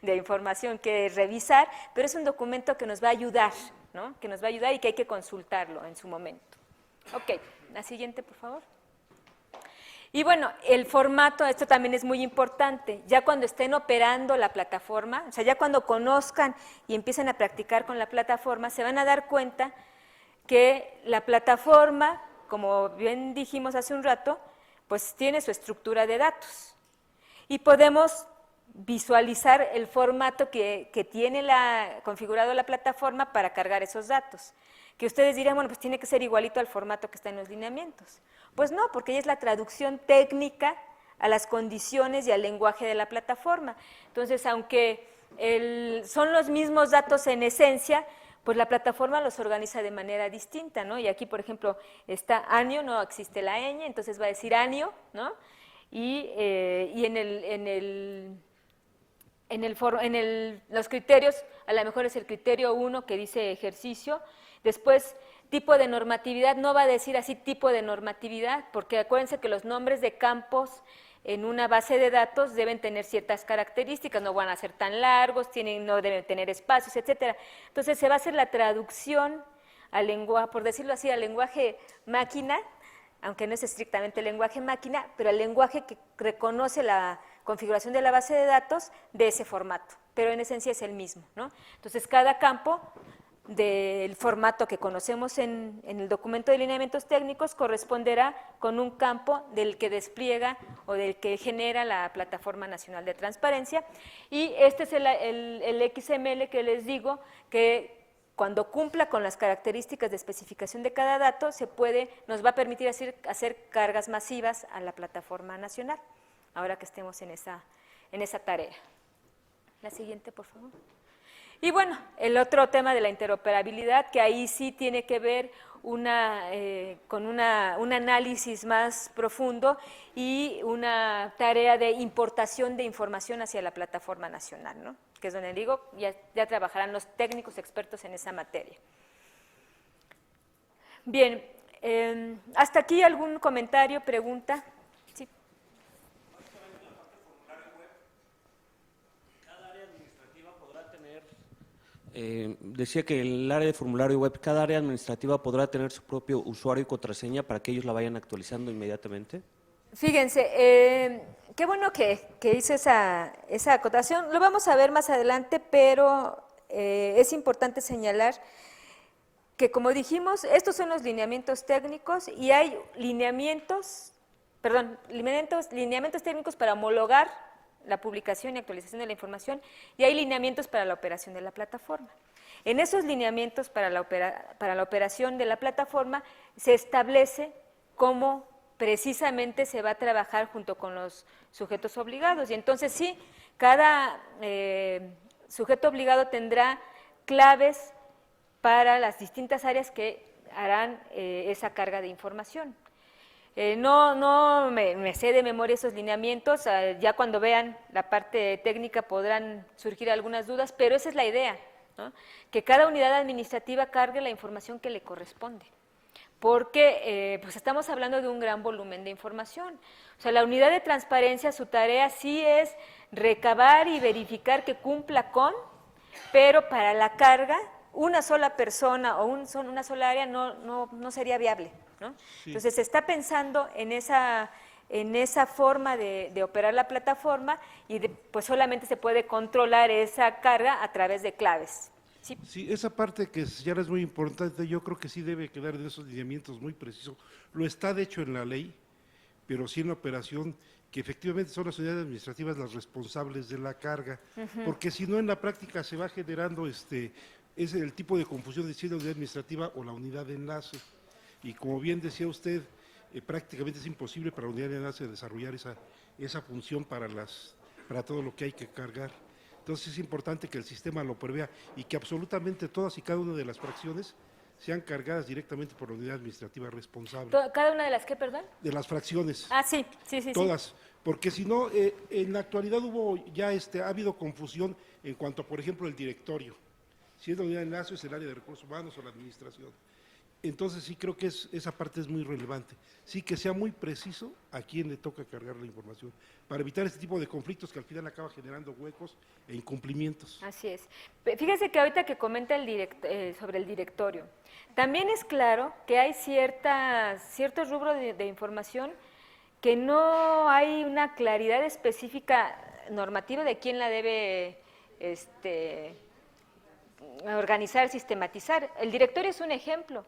de información que revisar, pero es un documento que nos va a ayudar, ¿no? Que nos va a ayudar y que hay que consultarlo en su momento. Ok, la siguiente, por favor. Y bueno, el formato, esto también es muy importante, ya cuando estén operando la plataforma, o sea, ya cuando conozcan y empiecen a practicar con la plataforma, se van a dar cuenta que la plataforma, como bien dijimos hace un rato, pues tiene su estructura de datos y podemos visualizar el formato que tiene configurado la plataforma para cargar esos datos. que ustedes dirían, bueno, pues tiene que ser igualito al formato que está en los lineamientos. Pues no, porque ella es la traducción técnica a las condiciones y al lenguaje de la plataforma. Entonces, aunque son los mismos datos en esencia, pues la plataforma los organiza de manera distinta, ¿no? Y aquí, por ejemplo, está anio, no existe la ñ, entonces va a decir anio, ¿no? Y los criterios, a lo mejor es el criterio 1 que dice ejercicio, después tipo de normatividad, no va a decir así tipo de normatividad, porque acuérdense que los nombres de campos en una base de datos deben tener ciertas características, no van a ser tan largos, no deben tener espacios, etcétera. Entonces se va a hacer la traducción al lenguaje, por decirlo así, al lenguaje máquina, aunque no es estrictamente el lenguaje máquina, pero el lenguaje que reconoce la configuración de la base de datos de ese formato, pero en esencia es el mismo, ¿no? Entonces cada campo del formato que conocemos en el documento de lineamientos técnicos corresponderá con un campo del que despliega o del que genera la Plataforma Nacional de Transparencia, y este es el XML que les digo que cuando cumpla con las características de especificación de cada dato nos va a permitir hacer cargas masivas a la Plataforma Nacional, ahora que estemos en esa tarea. La siguiente, por favor. Y bueno, el otro tema de la interoperabilidad, que ahí sí tiene que ver con un análisis más profundo y una tarea de importación de información hacia la Plataforma Nacional, ¿no? Que es donde digo, ya trabajarán los técnicos expertos en esa materia. Bien, ¿hasta aquí algún comentario, pregunta? Sí. Decía que el área de formulario web, cada área administrativa podrá tener su propio usuario y contraseña para que ellos la vayan actualizando inmediatamente. Fíjense, qué bueno que hice esa acotación, lo vamos a ver más adelante, pero es importante señalar que, como dijimos, estos son los lineamientos técnicos y hay lineamientos técnicos para homologar la publicación y actualización de la información, y hay lineamientos para la operación de la plataforma. En esos lineamientos para la operación de la plataforma se establece cómo precisamente se va a trabajar junto con los sujetos obligados, y entonces sí, cada sujeto obligado tendrá claves para las distintas áreas que harán esa carga de información. No me sé de memoria esos lineamientos, ya cuando vean la parte técnica podrán surgir algunas dudas, pero esa es la idea, ¿no? Que cada unidad administrativa cargue la información que le corresponde, porque pues estamos hablando de un gran volumen de información. O sea, la unidad de transparencia, su tarea sí es recabar y verificar que cumpla con, pero para la carga, una sola persona o una sola área no sería viable, ¿no? Sí. Entonces, se está pensando en esa forma de operar la plataforma y pues solamente se puede controlar esa carga a través de claves. Sí, sí, esa parte que ya es muy importante, yo creo que sí debe quedar en esos lineamientos muy precisos. Lo está, de hecho, en la ley, pero sí en la operación, que efectivamente son las unidades administrativas las responsables de la carga, porque si no, en la práctica se va generando es el tipo de confusión de si es la unidad administrativa o la unidad de enlace. Y como bien decía usted, prácticamente es imposible para la unidad de enlace desarrollar esa función para todo lo que hay que cargar. Entonces es importante que el sistema lo prevea y que absolutamente todas y cada una de las fracciones sean cargadas directamente por la unidad administrativa responsable. ¿Cada una de las qué, perdón? De las fracciones. Ah, sí. Todas. Sí. Porque si no, en la actualidad ha habido confusión en cuanto, por ejemplo, el directorio. Si es la unidad de enlace, es el área de recursos humanos o la administración. Entonces sí creo que esa parte es muy relevante. Sí que sea muy preciso a quién le toca cargar la información, para evitar este tipo de conflictos que al final acaba generando huecos e incumplimientos. Así es. Fíjese que ahorita que comenta sobre el directorio, también es claro que hay ciertos rubros de información que no hay una claridad específica normativa de quién la debe organizar, sistematizar. El directorio es un ejemplo,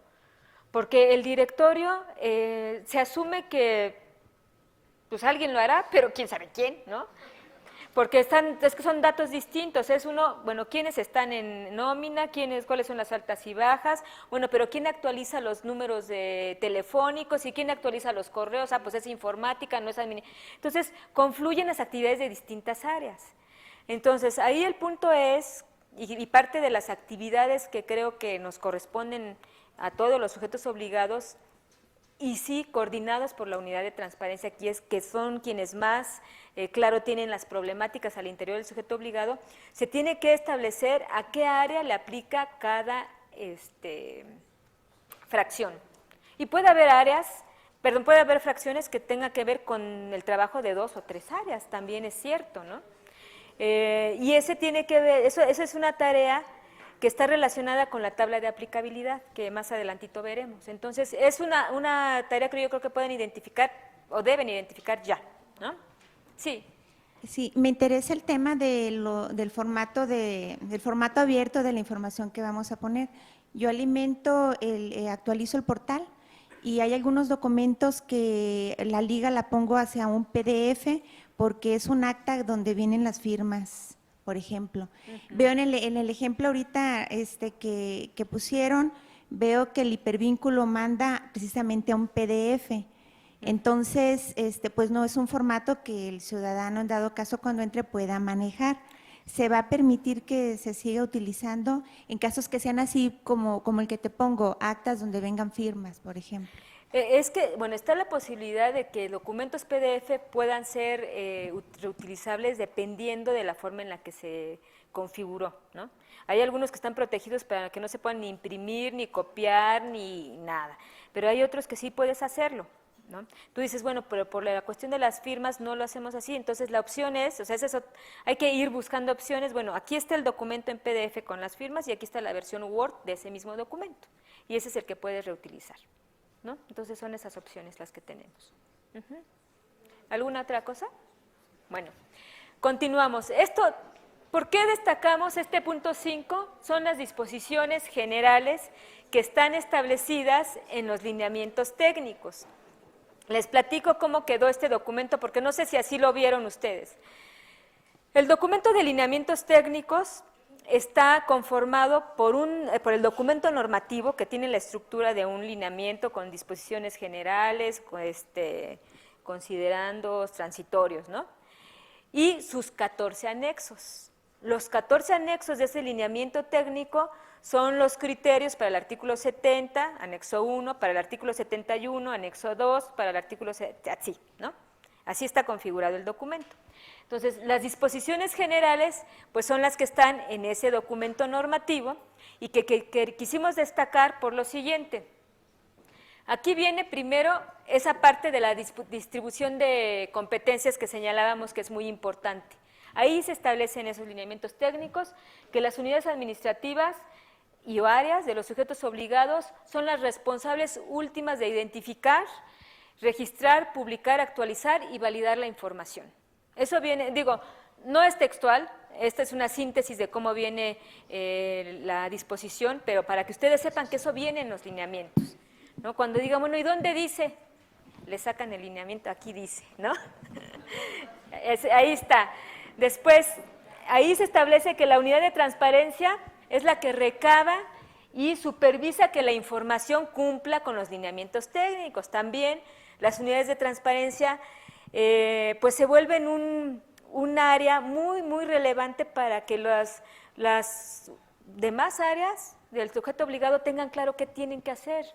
porque el directorio se asume que pues alguien lo hará, pero quién sabe quién, ¿no? Porque es que son datos distintos, es uno, bueno, quiénes están en nómina, cuáles son las altas y bajas, bueno, pero quién actualiza los números telefónicos y quién actualiza los correos, pues es informática, no es Entonces, confluyen las actividades de distintas áreas. Entonces, ahí el punto es, y parte de las actividades que creo que nos corresponden a todos los sujetos obligados, y sí coordinados por la unidad de transparencia, que son quienes más claro tienen las problemáticas al interior del sujeto obligado, se tiene que establecer a qué área le aplica cada fracción. Y puede haber fracciones que tengan que ver con el trabajo de 2 o 3 áreas, también es cierto, ¿no? Y ese tiene que ver, esa es una tarea que está relacionada con la tabla de aplicabilidad, que más adelantito veremos. Entonces, es una tarea que yo creo que pueden identificar, o deben identificar ya, ¿no? Sí. Sí, me interesa el tema del formato abierto de la información que vamos a poner. Yo actualizo el portal y hay algunos documentos que la liga la pongo hacia un PDF porque es un acta donde vienen las firmas, por ejemplo. Veo en el ejemplo ahorita que pusieron, veo que el hipervínculo manda precisamente a un PDF. Entonces, pues no es un formato que el ciudadano, en dado caso, cuando entre, pueda manejar. Se va a permitir que se siga utilizando en casos que sean así como el que te pongo, actas donde vengan firmas, por ejemplo. Es que, bueno, está la posibilidad de que documentos PDF puedan ser reutilizables dependiendo de la forma en la que se configuró, ¿no? Hay algunos que están protegidos para que no se puedan ni imprimir, ni copiar, ni nada, pero hay otros que sí puedes hacerlo, ¿no? Tú dices, bueno, pero por la cuestión de las firmas no lo hacemos así, entonces la opción es, o sea, hay que ir buscando opciones. Bueno, aquí está el documento en PDF con las firmas y aquí está la versión Word de ese mismo documento, y ese es el que puedes reutilizar, ¿no? Entonces son esas opciones las que tenemos. ¿Alguna otra cosa? Bueno, continuamos. ¿Por qué destacamos este punto 5? Son las disposiciones generales que están establecidas en los lineamientos técnicos. Les platico cómo quedó este documento, porque no sé si así lo vieron ustedes. El documento de lineamientos técnicos está conformado por el documento normativo, que tiene la estructura de un lineamiento con disposiciones generales, considerandos, transitorios, ¿no? Y sus 14 anexos. Los 14 anexos de ese lineamiento técnico son los criterios para el artículo 70, anexo 1, para el artículo 71, anexo 2, para el artículo, así, ¿no? Así está configurado el documento. Entonces, las disposiciones generales, pues son las que están en ese documento normativo y que quisimos destacar por lo siguiente. Aquí viene primero esa parte de la distribución de competencias que señalábamos que es muy importante. Ahí se establecen esos lineamientos técnicos que las unidades administrativas y áreas de los sujetos obligados son las responsables últimas de identificar, registrar, publicar, actualizar y validar la información. Eso viene, no es textual, esta es una síntesis de cómo viene la disposición, pero para que ustedes sepan que eso viene en los lineamientos, ¿no? Cuando digan, bueno, ¿y dónde dice? Le sacan el lineamiento, aquí dice, ¿no? Ahí está. Después, ahí se establece que la unidad de transparencia es la que recaba y supervisa que la información cumpla con los lineamientos técnicos. También las unidades de transparencia pues se vuelven un área muy, muy relevante para que las demás áreas del sujeto obligado tengan claro qué tienen que hacer,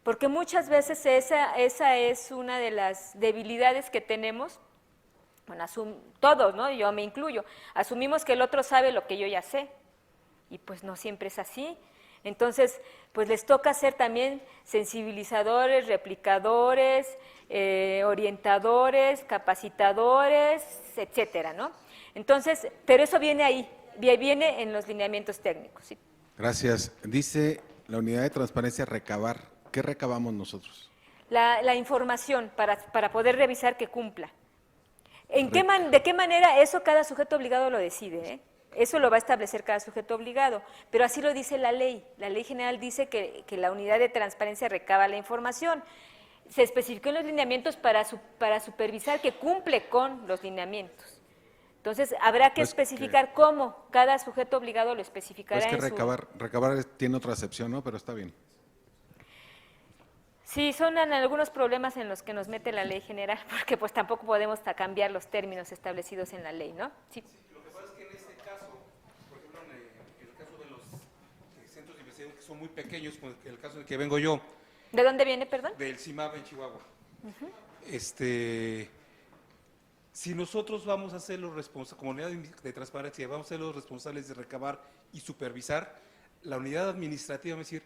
porque muchas veces esa es una de las debilidades que tenemos. Bueno, todos, ¿no? Yo me incluyo, asumimos que el otro sabe lo que yo ya sé, y pues no siempre es así. Entonces, pues les toca ser también sensibilizadores, replicadores, orientadores, capacitadores, etcétera, ¿no? Entonces, pero eso viene ahí, viene en los lineamientos técnicos, ¿sí? Gracias. Dice la unidad de transparencia recabar. ¿Qué recabamos nosotros? La información para poder revisar que cumpla. ¿De qué manera? Eso cada sujeto obligado lo decide, ¿eh? Eso lo va a establecer cada sujeto obligado, pero así lo dice la ley. La ley general dice que la unidad de transparencia recaba la información. Se especificó en los lineamientos para supervisar que cumple con los lineamientos, Entonces, habrá que Pues que- especificar cómo, cada sujeto obligado lo especificará Pues que en su... recabar tiene otra acepción, ¿no? Pero está bien. Sí, son algunos problemas en los que nos mete la ley general, porque pues tampoco podemos cambiar los términos establecidos en la ley, ¿no? Sí. Lo que pasa es que en este caso, por ejemplo, en el caso de los centros de investigación que son muy pequeños, como el caso del que vengo yo, ¿De dónde viene, perdón? del CIMAB en Chihuahua, si nosotros vamos a ser los responsables, como unidad de transparencia, vamos a ser los responsables de recabar y supervisar, la unidad administrativa va a decir,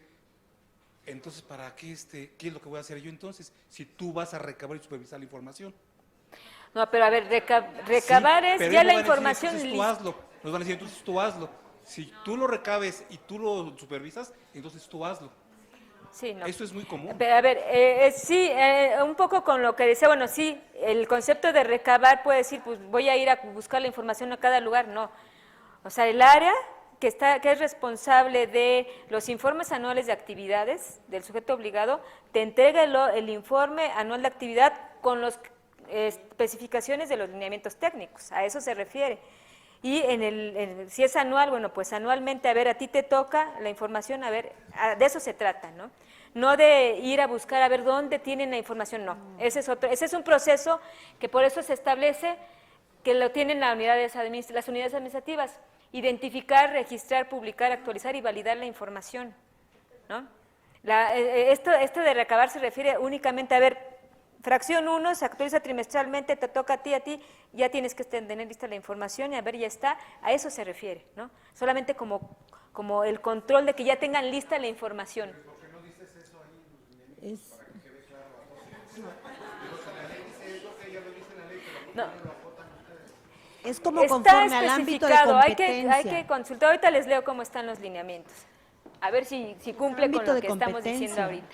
entonces, ¿para qué qué es lo que voy a hacer yo entonces? Si tú vas a recabar y supervisar la información. No, pero a ver, recabar Sí, es pero ya ellos la van a decir, información entonces tú lista. hazlo. Nos van a decir, entonces tú hazlo. Si tú lo recabes y tú lo supervisas, entonces tú hazlo. Sí, no. Eso es muy común. A ver, sí, un poco con lo que decía, bueno, sí, el concepto de recabar puede decir, pues voy a ir a buscar la información a cada lugar, no. O sea, el área que es responsable de los informes anuales de actividades del sujeto obligado, te entrega el informe anual de actividad con las especificaciones de los lineamientos técnicos, a eso se refiere. Y si es anual, bueno, pues anualmente, a ver, a ti te toca la información, a ver, de eso se trata, ¿no? No de ir a buscar a ver dónde tienen la información, no. Ese es un proceso que por eso se establece que lo tienen las unidades administrativas, identificar, registrar, publicar, actualizar y validar la información, ¿no? Esto de recabar se refiere únicamente a ver, fracción 1 se actualiza trimestralmente, te toca a ti, ya tienes que tener lista la información y a ver, ya está, a eso se refiere, ¿no? Solamente como el control de que ya tengan lista la información. No. Es como Está conforme al ámbito de especificado, competencia. hay que consultar, ahorita les leo cómo están los lineamientos, a ver si cumple con ámbito lo de que estamos diciendo competencia. ahorita.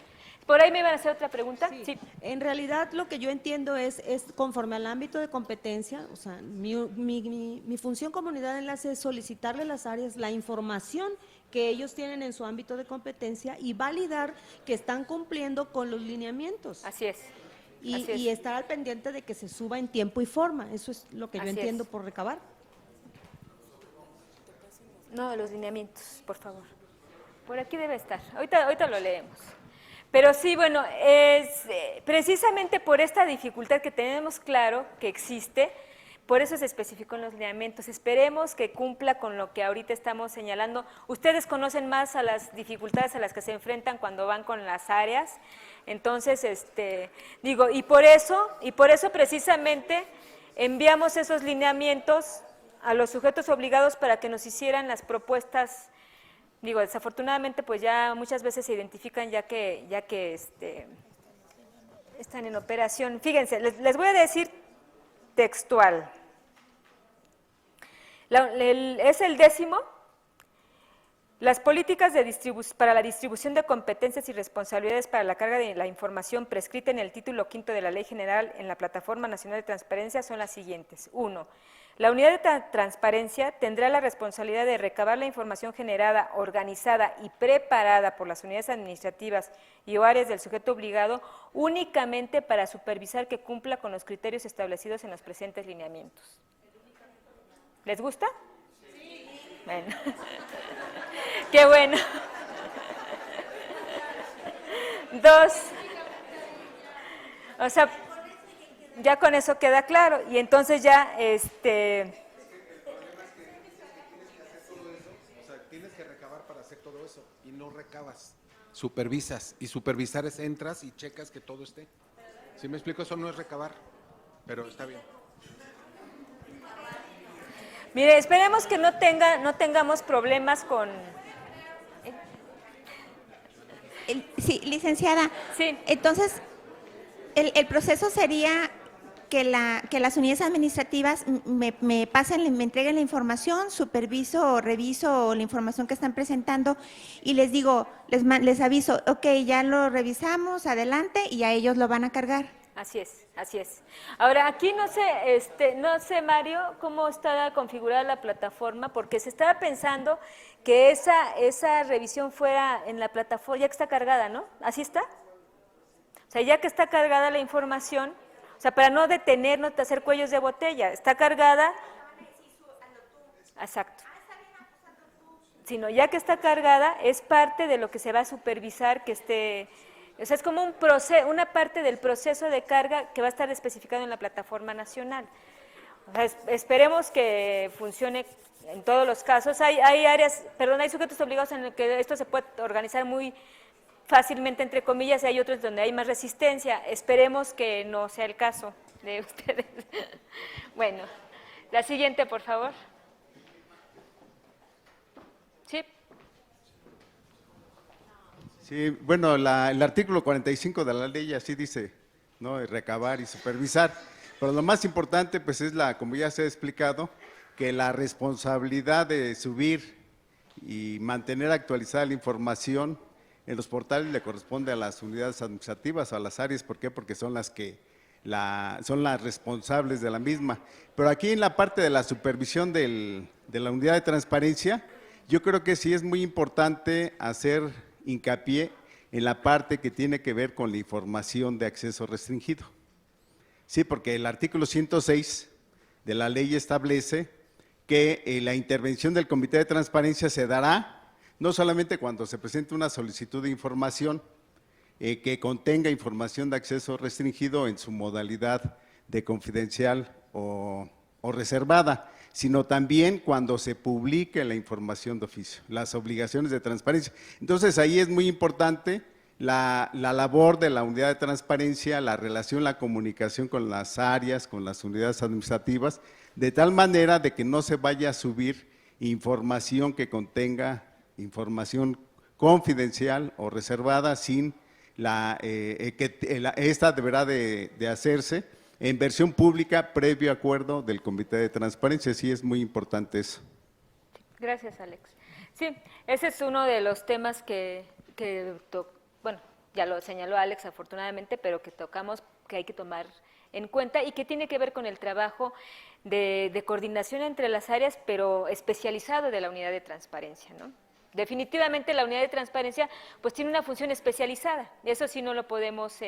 ¿Por ahí me iban a hacer otra pregunta? Sí. En realidad lo que yo entiendo es conforme al ámbito de competencia, o sea, mi función como unidad de enlace es solicitarle a las áreas la información que ellos tienen en su ámbito de competencia y validar que están cumpliendo con los lineamientos. Así es. Así Y es. estar al pendiente de que se suba en tiempo y forma. Eso es lo que yo Así entiendo es. por recabar. No, los lineamientos, por favor. Por aquí debe estar. Ahorita lo leemos. Pero sí, bueno, es precisamente por esta dificultad que tenemos claro que existe, por eso se especificó en los lineamientos. Esperemos que cumpla con lo que ahorita estamos señalando. Ustedes conocen más a las dificultades a las que se enfrentan cuando van con las áreas. Entonces, y por eso precisamente enviamos esos lineamientos a los sujetos obligados para que nos hicieran las propuestas. Desafortunadamente, pues ya muchas veces se identifican ya que están en operación. Fíjense, les voy a decir textual. Es el 10º. Las políticas para la distribución de competencias y responsabilidades para la carga de la información prescrita en el título 5 de la Ley General en la Plataforma Nacional de Transparencia son las siguientes. 1. La unidad de transparencia tendrá la responsabilidad de recabar la información generada, organizada y preparada por las unidades administrativas y o áreas del sujeto obligado únicamente para supervisar que cumpla con los criterios establecidos en los presentes lineamientos. ¿Les gusta? Sí. Bueno. Qué bueno. 2. O sea, ya con eso queda claro, y entonces ya, O sea, tienes que recabar para hacer todo eso y no recabas. Supervisas, y supervisar es entras y checas que todo esté. ¿Sí me explico? Eso no es recabar, pero está bien. mire, esperemos que no tengamos problemas con... Sí, licenciada. Sí. Entonces, el proceso sería que las unidades administrativas me pasen, me entreguen la información, superviso o reviso la información que están presentando y les digo, les aviso, ok, ya lo revisamos, adelante, y a ellos lo van a cargar. Así es, así es. Ahora, aquí no sé, Mario, cómo está configurada la plataforma, porque se estaba pensando que esa revisión fuera en la plataforma, ya que está cargada, ¿no? ¿Así está? O sea, ya que está cargada la información, o sea, para no detenernos de hacer cuellos de botella, está cargada, Exacto. Sino ya que está cargada, es parte de lo que se va a supervisar que esté, o sea, es como un una parte del proceso de carga que va a estar especificado en la plataforma nacional. O sea, esperemos que funcione en todos los casos. Hay áreas, perdón, hay sujetos obligados en el que esto se puede organizar muy fácilmente, entre comillas, y hay otros donde hay más resistencia. Esperemos que no sea el caso de ustedes. Bueno, la siguiente, por favor. Sí. Sí, bueno, el artículo 45 de la ley así dice, ¿no? Recabar y supervisar. Pero lo más importante, pues, es como ya se ha explicado, que la responsabilidad de subir y mantener actualizada la información en los portales le corresponde a las unidades administrativas, a las áreas. ¿Por qué? Porque son las que son las responsables de la misma. Pero aquí en la parte de la supervisión de la unidad de transparencia, yo creo que sí es muy importante hacer hincapié en la parte que tiene que ver con la información de acceso restringido. Sí, porque el artículo 106 de la ley establece que la intervención del Comité de Transparencia se dará no solamente cuando se presente una solicitud de información que contenga información de acceso restringido en su modalidad de confidencial o reservada, sino también cuando se publique la información de oficio, las obligaciones de transparencia. Entonces, ahí es muy importante la labor de la unidad de transparencia, la relación, la comunicación con las áreas, con las unidades administrativas, de tal manera de que no se vaya a subir información que contenga información confidencial o reservada sin esta deberá de hacerse en versión pública previo acuerdo del Comité de Transparencia. Sí, es muy importante eso. Gracias, Alex. Sí, ese es uno de los temas bueno, ya lo señaló Alex afortunadamente, pero que tocamos, que hay que tomar en cuenta y que tiene que ver con el trabajo de coordinación entre las áreas, pero especializado de la unidad de transparencia, ¿no? Definitivamente la unidad de transparencia pues tiene una función especializada, eso sí no lo podemos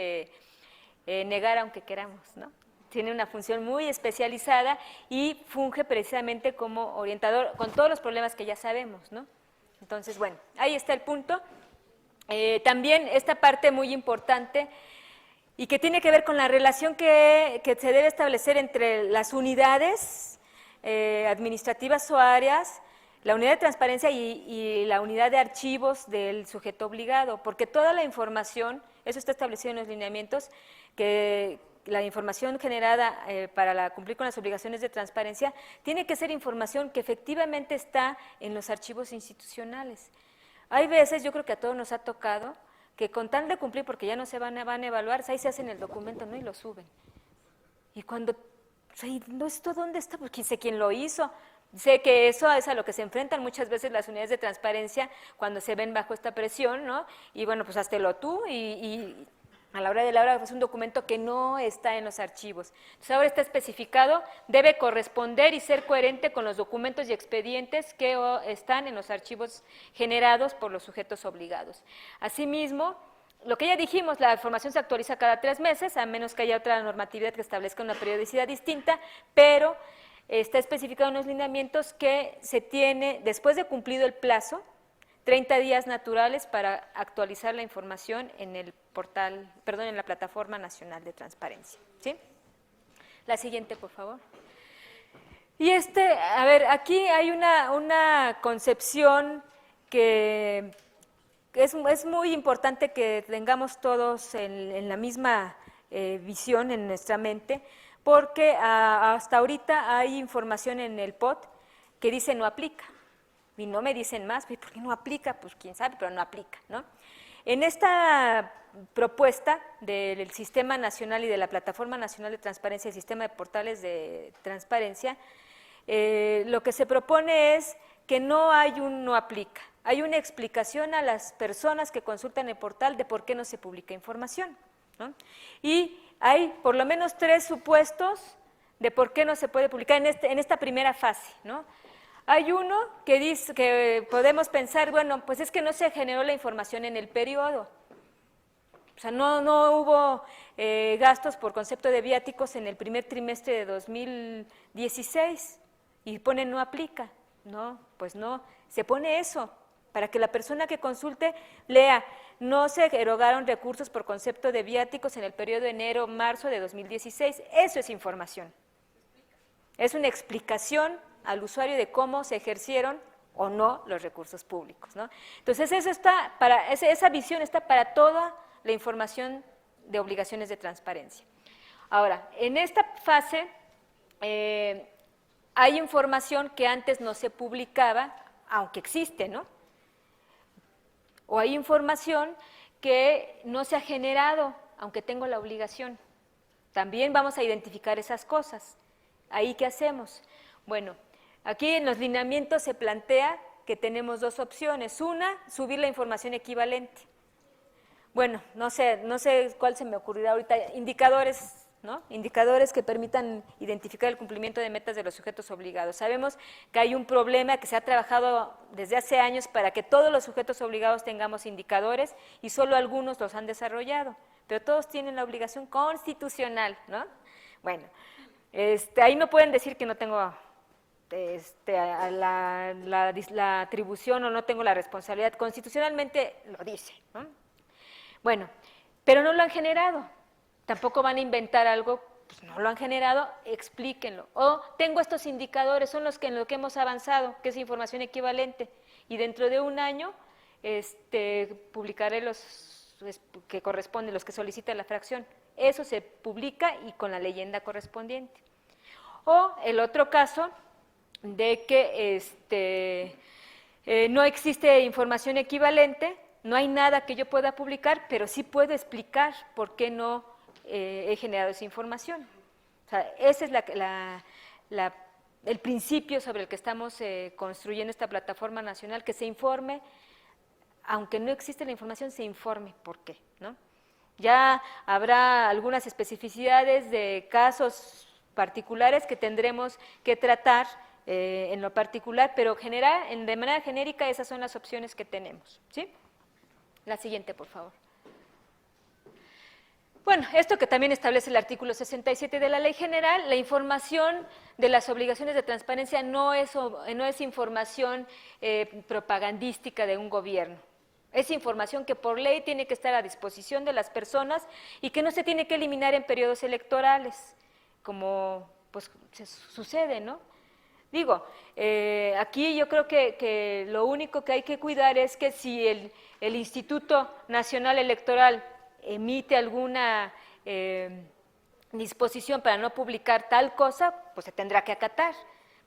negar aunque queramos, ¿no? Tiene una función muy especializada y funge precisamente como orientador con todos los problemas que ya sabemos, ¿no? Entonces, bueno, ahí está el punto. También esta parte muy importante y que tiene que ver con la relación que se debe establecer entre las unidades administrativas o áreas, la unidad de transparencia y la unidad de archivos del sujeto obligado, porque toda la información, eso está establecido en los lineamientos, que la información generada para cumplir con las obligaciones de transparencia tiene que ser información que efectivamente está en los archivos institucionales. Hay veces, yo creo que a todos nos ha tocado, que con tal de cumplir, porque ya no se van a evaluar, ahí se hacen el documento, ¿no? Y lo suben. Y cuando, ¿no esto dónde está? Pues quién sé quién lo hizo. Sé que eso es a lo que se enfrentan muchas veces las unidades de transparencia cuando se ven bajo esta presión, ¿no? Y bueno, pues háztelo tú y a la hora de la hora es un documento que no está en los archivos. Entonces ahora está especificado, debe corresponder y ser coherente con los documentos y expedientes que están en los archivos generados por los sujetos obligados. Asimismo, lo que ya dijimos, la información se actualiza cada 3 meses, a menos que haya otra normatividad que establezca una periodicidad distinta, pero está especificado en los lineamientos que se tiene, después de cumplido el plazo, 30 días naturales para actualizar la información en el portal, perdón, en la Plataforma Nacional de Transparencia, ¿sí? La siguiente, por favor. Y a ver, aquí hay una concepción que es muy importante que tengamos todos en la misma visión en nuestra mente, porque hasta ahorita hay información en el POT que dice no aplica, y no me dicen más, ¿por qué no aplica? Pues quién sabe, pero no aplica, ¿no? En esta propuesta del Sistema Nacional y de la Plataforma Nacional de Transparencia y Sistema de Portales de Transparencia, lo que se propone es que no hay un no aplica, hay una explicación a las personas que consultan el portal de por qué no se publica información, ¿no? Y hay por lo menos 3 supuestos de por qué no se puede publicar en esta primera fase, ¿no? Hay uno que dice que podemos pensar, bueno, pues es que no se generó la información en el periodo, o sea, no hubo gastos por concepto de viáticos en el primer trimestre de 2016 y ponen no aplica. No, pues no. Se pone eso, para que la persona que consulte lea, no se erogaron recursos por concepto de viáticos en el periodo de enero-marzo de 2016. Eso es información. Es una explicación al usuario de cómo se ejercieron o no los recursos públicos, ¿no? Entonces, eso está esa visión está para toda la información de obligaciones de transparencia. Ahora, en esta fase hay información que antes no se publicaba, aunque existe, ¿no? O hay información que no se ha generado, aunque tengo la obligación. También vamos a identificar esas cosas. ¿Ahí qué hacemos? Bueno, aquí en los lineamientos se plantea que tenemos dos opciones. Una, subir la información equivalente. Bueno, no sé cuál se me ocurrirá ahorita. Indicadores, ¿no? Indicadores que permitan identificar el cumplimiento de metas de los sujetos obligados. Sabemos que hay un problema que se ha trabajado desde hace años para que todos los sujetos obligados tengamos indicadores y solo algunos los han desarrollado, pero todos tienen la obligación constitucional, ¿no? Bueno, ahí no pueden decir que no tengo la atribución o no tengo la responsabilidad, constitucionalmente lo dice, ¿no? Bueno, pero no lo han generado, tampoco van a inventar algo, pues no lo han generado, explíquenlo. O tengo estos indicadores, son los que en lo que hemos avanzado, que es información equivalente, y dentro de un año publicaré los que corresponden, los que solicita la fracción. Eso se publica y con la leyenda correspondiente. O el otro caso de que no existe información equivalente, no hay nada que yo pueda publicar, pero sí puedo explicar por qué no he generado esa información. O sea, ese es el principio sobre el que estamos construyendo esta plataforma nacional, que se informe, aunque no existe la información, se informe por qué, ¿no? Ya habrá algunas especificidades de casos particulares que tendremos que tratar en lo particular, pero de manera genérica esas son las opciones que tenemos, ¿sí? La siguiente, por favor. Bueno, esto que también establece el artículo 67 de la Ley General, la información de las obligaciones de transparencia no es información propagandística de un gobierno. Es información que por ley tiene que estar a disposición de las personas y que no se tiene que eliminar en periodos electorales, como pues sucede, ¿no? Digo, aquí yo creo que lo único que hay que cuidar es que si el Instituto Nacional Electoral emite alguna disposición para no publicar tal cosa, pues se tendrá que acatar.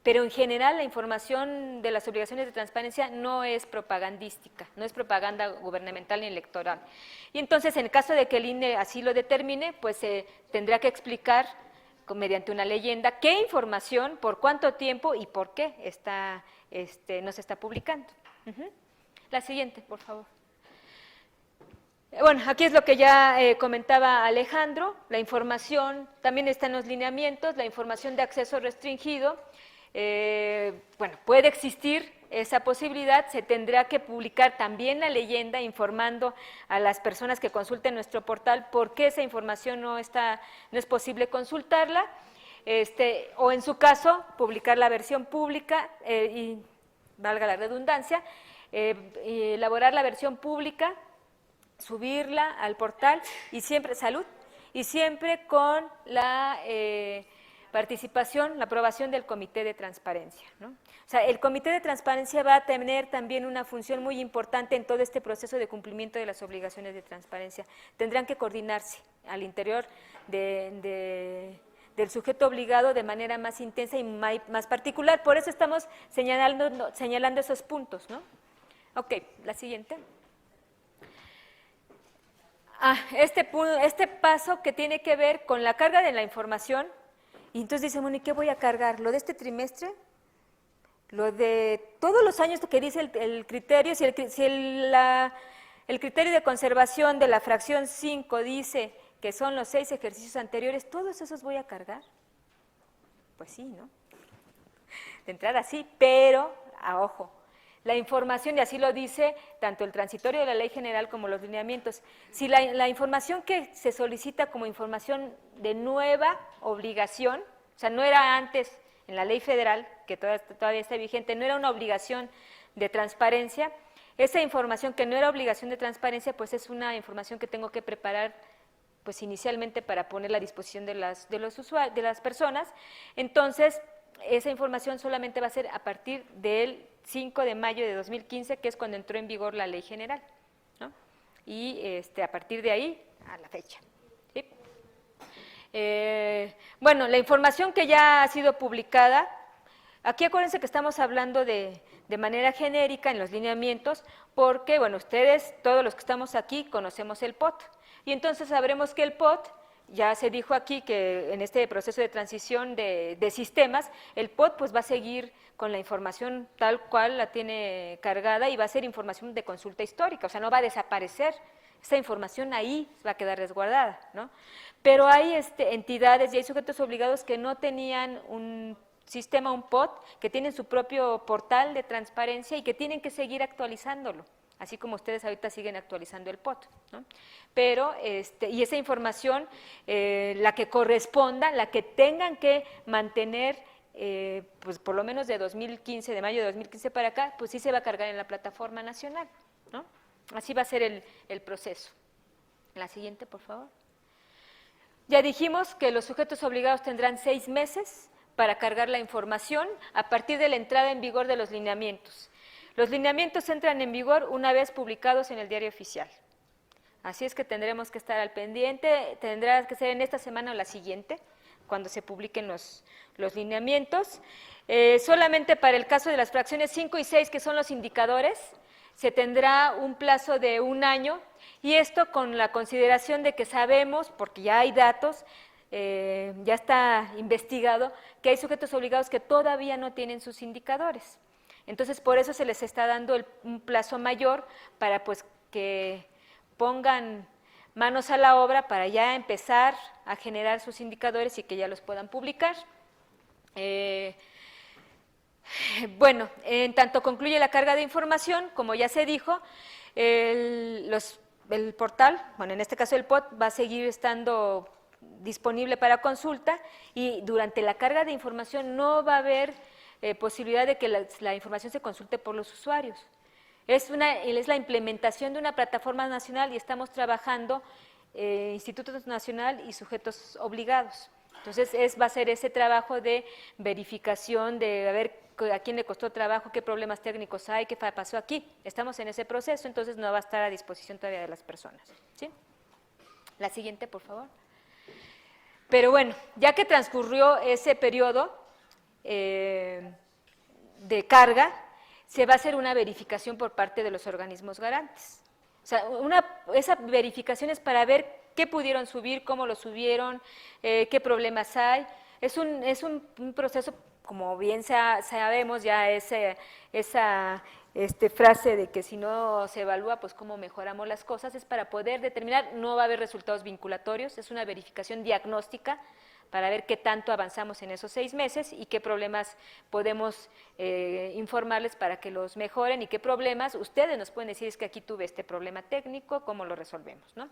Pero en general la información de las obligaciones de transparencia no es propagandística, no es propaganda gubernamental ni electoral. Y entonces, en el caso de que el INE así lo determine, pues se tendrá que explicar mediante una leyenda qué información, por cuánto tiempo y por qué no se está publicando. La siguiente, por favor. Bueno, aquí es lo que ya comentaba Alejandro, la información, también está en los lineamientos, la información de acceso restringido. Bueno, puede existir esa posibilidad, se tendrá que publicar también la leyenda informando a las personas que consulten nuestro portal por qué esa información no es posible consultarla, o en su caso, publicar la versión pública, y valga la redundancia, elaborar la versión pública, subirla al portal y siempre, y siempre con la participación, la aprobación del Comité de Transparencia, ¿no? O sea, el Comité de Transparencia va a tener también una función muy importante en todo este proceso de cumplimiento de las obligaciones de transparencia. Tendrán que coordinarse al interior del sujeto obligado de manera más intensa y más particular. Por eso estamos señalando esos puntos, ¿no? Ok, la siguiente. Este paso que tiene que ver con la carga de la información. Y entonces dicen, bueno, ¿y qué voy a cargar? ¿Lo de este trimestre? ¿Lo de todos los años que dice el criterio? Si el criterio de conservación de la fracción 5 dice que son los 6 ejercicios anteriores, ¿todos esos voy a cargar? Pues sí, ¿no? De entrada sí, pero, ojo, la información, y así lo dice tanto el transitorio de la Ley General como los lineamientos, si la información que se solicita como información de nueva obligación, o sea, no era antes en la ley federal, que todavía está vigente, no era una obligación de transparencia. Esa información que no era obligación de transparencia, pues es una información que tengo que preparar pues inicialmente para ponerla a disposición de las personas. Entonces, esa información solamente va a ser a partir del 5 de mayo de 2015, que es cuando entró en vigor la ley general, ¿no? Y a partir de ahí, a la fecha. ¿Sí? Bueno, la información que ya ha sido publicada, aquí acuérdense que estamos hablando de manera genérica en los lineamientos, porque, bueno, ustedes, todos los que estamos aquí, conocemos el POT, y entonces sabremos que el POT, ya se dijo aquí que en este proceso de transición de sistemas, el POT pues va a seguir con la información tal cual la tiene cargada y va a ser información de consulta histórica, o sea, no va a desaparecer, esa información ahí va a quedar resguardada, ¿no? Pero hay entidades y hay sujetos obligados que no tenían un sistema, un POT, que tienen su propio portal de transparencia y que tienen que seguir actualizándolo, así como ustedes ahorita siguen actualizando el POT, ¿no? Pero, y esa información, la que corresponda, la que tengan que mantener, pues por lo menos de 2015, de mayo de 2015 para acá, pues sí se va a cargar en la plataforma nacional, ¿no? Así va a ser el proceso. La siguiente, por favor. Ya dijimos que los sujetos obligados tendrán 6 meses para cargar la información a partir de la entrada en vigor de los lineamientos. Los lineamientos entran en vigor una vez publicados en el Diario Oficial. Así es que tendremos que estar al pendiente, tendrá que ser en esta semana o la siguiente, cuando se publiquen los lineamientos. Solamente para el caso de las fracciones 5 y 6, que son los indicadores, se tendrá un plazo de 1 año, y esto con la consideración de que sabemos, porque ya hay datos, ya está investigado, que hay sujetos obligados que todavía no tienen sus indicadores. Entonces, por eso se les está dando un plazo mayor para pues que pongan manos a la obra para ya empezar a generar sus indicadores y que ya los puedan publicar. Bueno, en tanto concluye la carga de información, como ya se dijo, el portal, bueno, en este caso el POT, va a seguir estando disponible para consulta, y durante la carga de información no va a haber posibilidad de que la información se consulte por los usuarios. Es la implementación de una plataforma nacional y estamos trabajando Instituto Nacional y sujetos obligados. Entonces, va a ser ese trabajo de verificación, de ver a quién le costó trabajo, qué problemas técnicos hay, qué pasó aquí. Estamos en ese proceso, entonces no va a estar a disposición todavía de las personas, ¿sí? La siguiente, por favor. Pero bueno, ya que transcurrió ese periodo de carga, se va a hacer una verificación por parte de los organismos garantes. O sea, esa verificación es para ver qué pudieron subir, cómo lo subieron, qué problemas hay. Es un proceso, como bien sabemos, ya esa frase de que si no se evalúa, pues cómo mejoramos las cosas, es para poder determinar, no va a haber resultados vinculatorios, es una verificación diagnóstica para ver qué tanto avanzamos en esos 6 meses y qué problemas podemos informarles para que los mejoren, y qué problemas ustedes nos pueden decir, es que aquí tuve este problema técnico, ¿cómo lo resolvemos?, ¿no?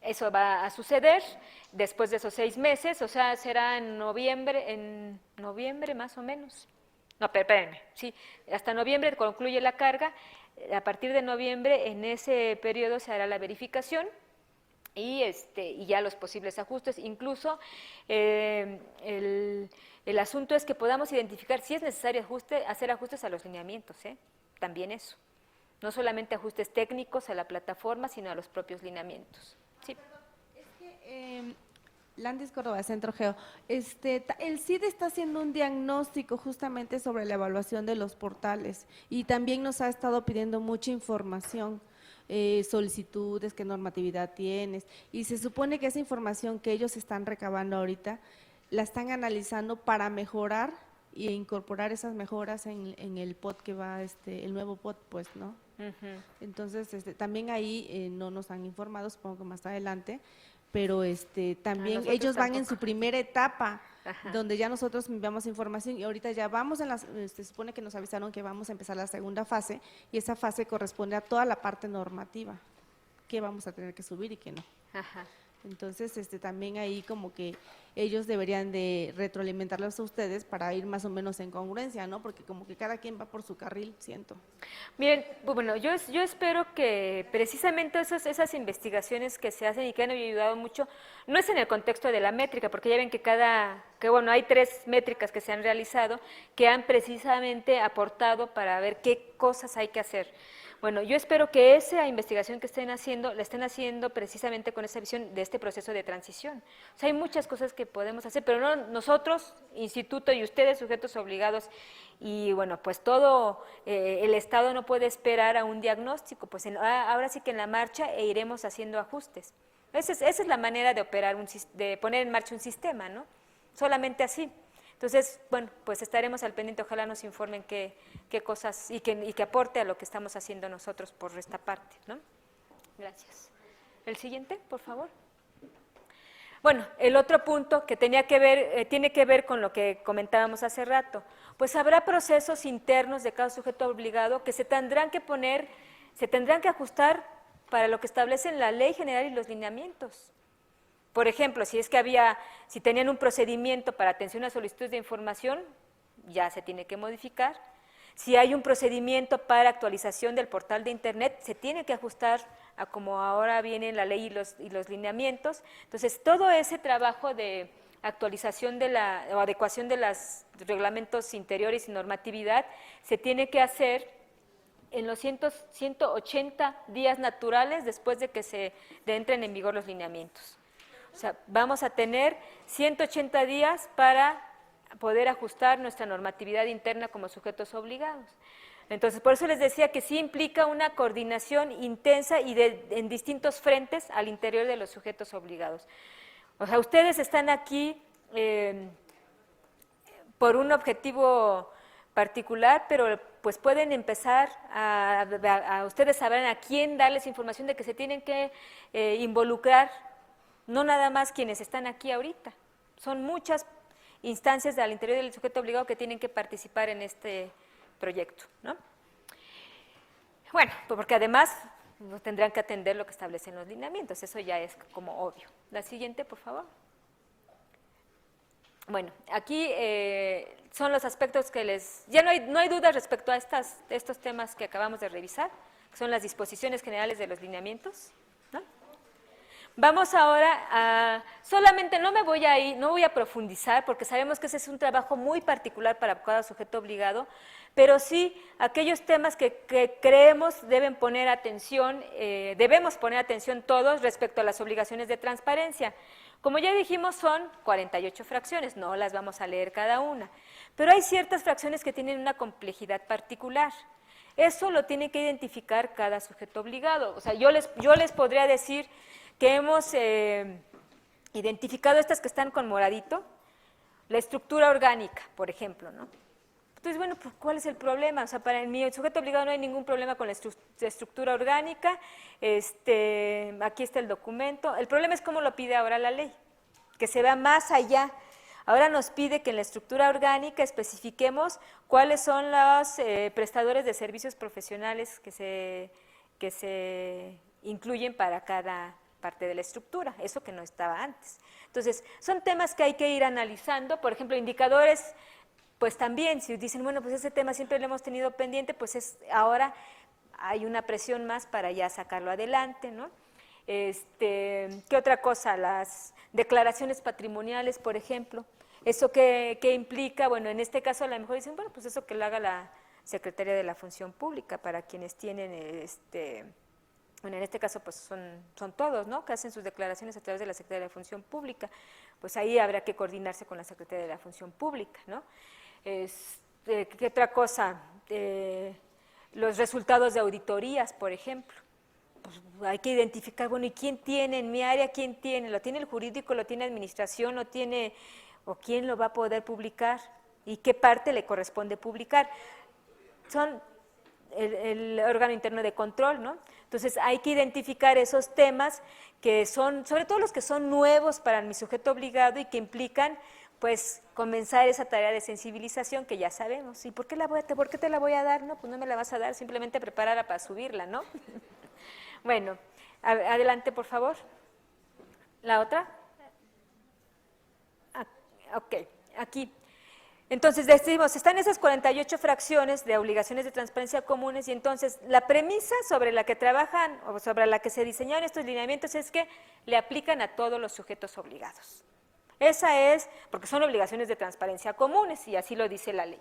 Eso va a suceder después de esos 6 meses, o sea, será en noviembre más o menos. No, espérenme, sí, hasta noviembre concluye la carga, a partir de noviembre, en ese periodo se hará la verificación y ya los posibles ajustes. Incluso el asunto es que podamos identificar si es necesario hacer ajustes a los lineamientos, también eso. No solamente ajustes técnicos a la plataforma, sino a los propios lineamientos. Sí. Es que, Landis Córdoba, Centro Geo, el CID está haciendo un diagnóstico justamente sobre la evaluación de los portales, y también nos ha estado pidiendo mucha información, solicitudes, qué normatividad tienes, y se supone que esa información que ellos están recabando ahorita, la están analizando para mejorar e incorporar esas mejoras en el POT que va, el nuevo POT, pues, ¿no? Uh-huh. Entonces, también ahí no nos han informado, supongo que más adelante, pero también ellos van en su primera etapa, ajá, donde ya nosotros enviamos información, y ahorita ya vamos se supone que nos avisaron que vamos a empezar la segunda fase, y esa fase corresponde a toda la parte normativa, que vamos a tener que subir y que no. Ajá. Entonces, también ahí como que ellos deberían de retroalimentarlos a ustedes para ir más o menos en congruencia, ¿no? Porque como que cada quien va por su carril, siento. Bien, bueno, yo espero que precisamente esas investigaciones que se hacen y que han ayudado mucho, no es en el contexto de la métrica, porque ya ven que bueno, hay 3 métricas que se han realizado que han precisamente aportado para ver qué cosas hay que hacer. Bueno, yo espero que esa investigación que estén haciendo, la estén haciendo precisamente con esa visión de este proceso de transición. O sea, hay muchas cosas que podemos hacer, pero no nosotros, instituto, y ustedes, sujetos obligados, y bueno, pues todo el Estado no puede esperar a un diagnóstico, pues ahora sí que en la marcha iremos haciendo ajustes. Esa es la manera de operar, de poner en marcha un sistema, ¿no? Solamente así. Entonces, bueno, pues estaremos al pendiente, ojalá nos informen qué cosas y que aporte a lo que estamos haciendo nosotros por esta parte, ¿no? Gracias. El siguiente, por favor. Bueno, el otro punto que tiene que ver con lo que comentábamos hace rato, pues habrá procesos internos de cada sujeto obligado que se tendrán que ajustar para lo que establecen la Ley General y los lineamientos. Por ejemplo, si tenían un procedimiento para atención a solicitudes de información, ya se tiene que modificar. Si hay un procedimiento para actualización del portal de Internet, se tiene que ajustar a como ahora viene la ley y los lineamientos. Entonces, todo ese trabajo de actualización o adecuación de los reglamentos interiores y normatividad se tiene que hacer en los 180 días naturales después de que entren en vigor los lineamientos. O sea, vamos a tener 180 días para poder ajustar nuestra normatividad interna como sujetos obligados. Entonces, por eso les decía que sí implica una coordinación intensa y en distintos frentes al interior de los sujetos obligados. O sea, ustedes están aquí por un objetivo particular, pero pues pueden empezar ustedes sabrán a quién darles información de que se tienen que involucrar, no nada más quienes están aquí ahorita, son muchas instancias al interior del sujeto obligado que tienen que participar en este proyecto, ¿no? Bueno, porque además tendrán que atender lo que establecen los lineamientos, eso ya es como obvio. La siguiente, por favor. Bueno, aquí son los aspectos que ya no hay dudas respecto a estos temas que acabamos de revisar, que son las disposiciones generales de los lineamientos, ¿no? Vamos ahora solamente no voy a profundizar porque sabemos que ese es un trabajo muy particular para cada sujeto obligado, pero sí aquellos temas que creemos debemos poner atención todos respecto a las obligaciones de transparencia. Como ya dijimos, son 48 fracciones, no las vamos a leer cada una, pero hay ciertas fracciones que tienen una complejidad particular. Eso lo tiene que identificar cada sujeto obligado. O sea, yo les podría decir que hemos identificado estas que están con moradito, la estructura orgánica, por ejemplo, ¿no? Entonces, bueno, pues, ¿cuál es el problema? O sea, para mi sujeto obligado no hay ningún problema con la estructura orgánica, aquí está el documento, el problema es cómo lo pide ahora la ley, que se vea más allá. Ahora nos pide que en la estructura orgánica especifiquemos cuáles son los prestadores de servicios profesionales que se incluyen para cada parte de la estructura, eso que no estaba antes. Entonces, son temas que hay que ir analizando, por ejemplo, indicadores, pues también, si dicen, bueno, pues ese tema siempre lo hemos tenido pendiente, pues ahora hay una presión más para ya sacarlo adelante, ¿no? ¿Qué otra cosa? Las declaraciones patrimoniales, por ejemplo, ¿eso qué implica? Bueno, en este caso a lo mejor dicen, bueno, pues eso que lo haga la Secretaría de la Función Pública, para quienes tienen bueno, en este caso pues son todos, ¿no?, que hacen sus declaraciones a través de la Secretaría de la Función Pública, pues ahí habrá que coordinarse con la Secretaría de la Función Pública, ¿no? ¿Qué otra cosa? Los resultados de auditorías, por ejemplo, pues hay que identificar, bueno, ¿y quién tiene en mi área? ¿Quién tiene? ¿Lo tiene el jurídico? ¿Lo tiene administración? ¿Lo tiene? ¿O quién lo va a poder publicar? ¿Y qué parte le corresponde publicar? Son el órgano interno de control, ¿no? Entonces hay que identificar esos temas que son, sobre todo los que son nuevos para mi sujeto obligado y que implican, pues, comenzar esa tarea de sensibilización que ya sabemos. ¿Y por qué te la voy a dar? No, pues no me la vas a dar, simplemente prepararla para subirla, ¿no? Bueno, adelante, por favor. ¿La otra? Ok, aquí. Entonces decimos, están esas 48 fracciones de obligaciones de transparencia comunes y entonces la premisa sobre la que trabajan o sobre la que se diseñaron estos lineamientos es que le aplican a todos los sujetos obligados. Esa es, porque son obligaciones de transparencia comunes y así lo dice la ley.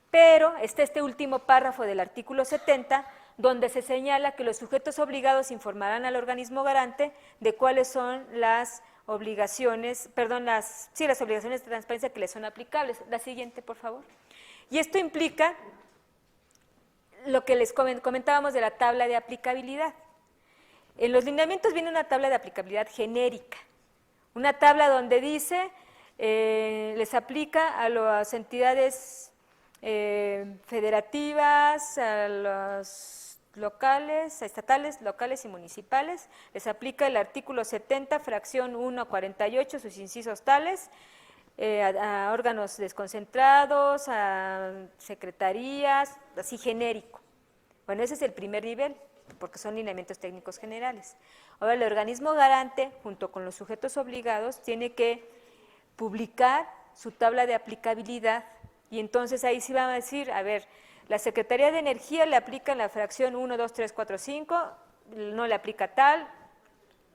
Pero está este último párrafo del artículo 70, donde se señala que los sujetos obligados informarán al organismo garante de cuáles son las obligaciones, perdón, las obligaciones de transparencia que les son aplicables. La siguiente, por favor. Y esto implica lo que les comentábamos de la tabla de aplicabilidad. En los lineamientos viene una tabla de aplicabilidad genérica, una tabla donde dice, les aplica a las entidades federativas, a los locales, estatales, locales y municipales, les aplica el artículo 70, fracción 1 a 48, sus incisos tales, a órganos desconcentrados, a secretarías, así genérico. Bueno, ese es el primer nivel, porque son lineamientos técnicos generales. Ahora, el organismo garante, junto con los sujetos obligados, tiene que publicar su tabla de aplicabilidad, y entonces ahí sí van a decir, a ver, la Secretaría de Energía le aplica la fracción 1, 2, 3, 4, 5, no le aplica tal,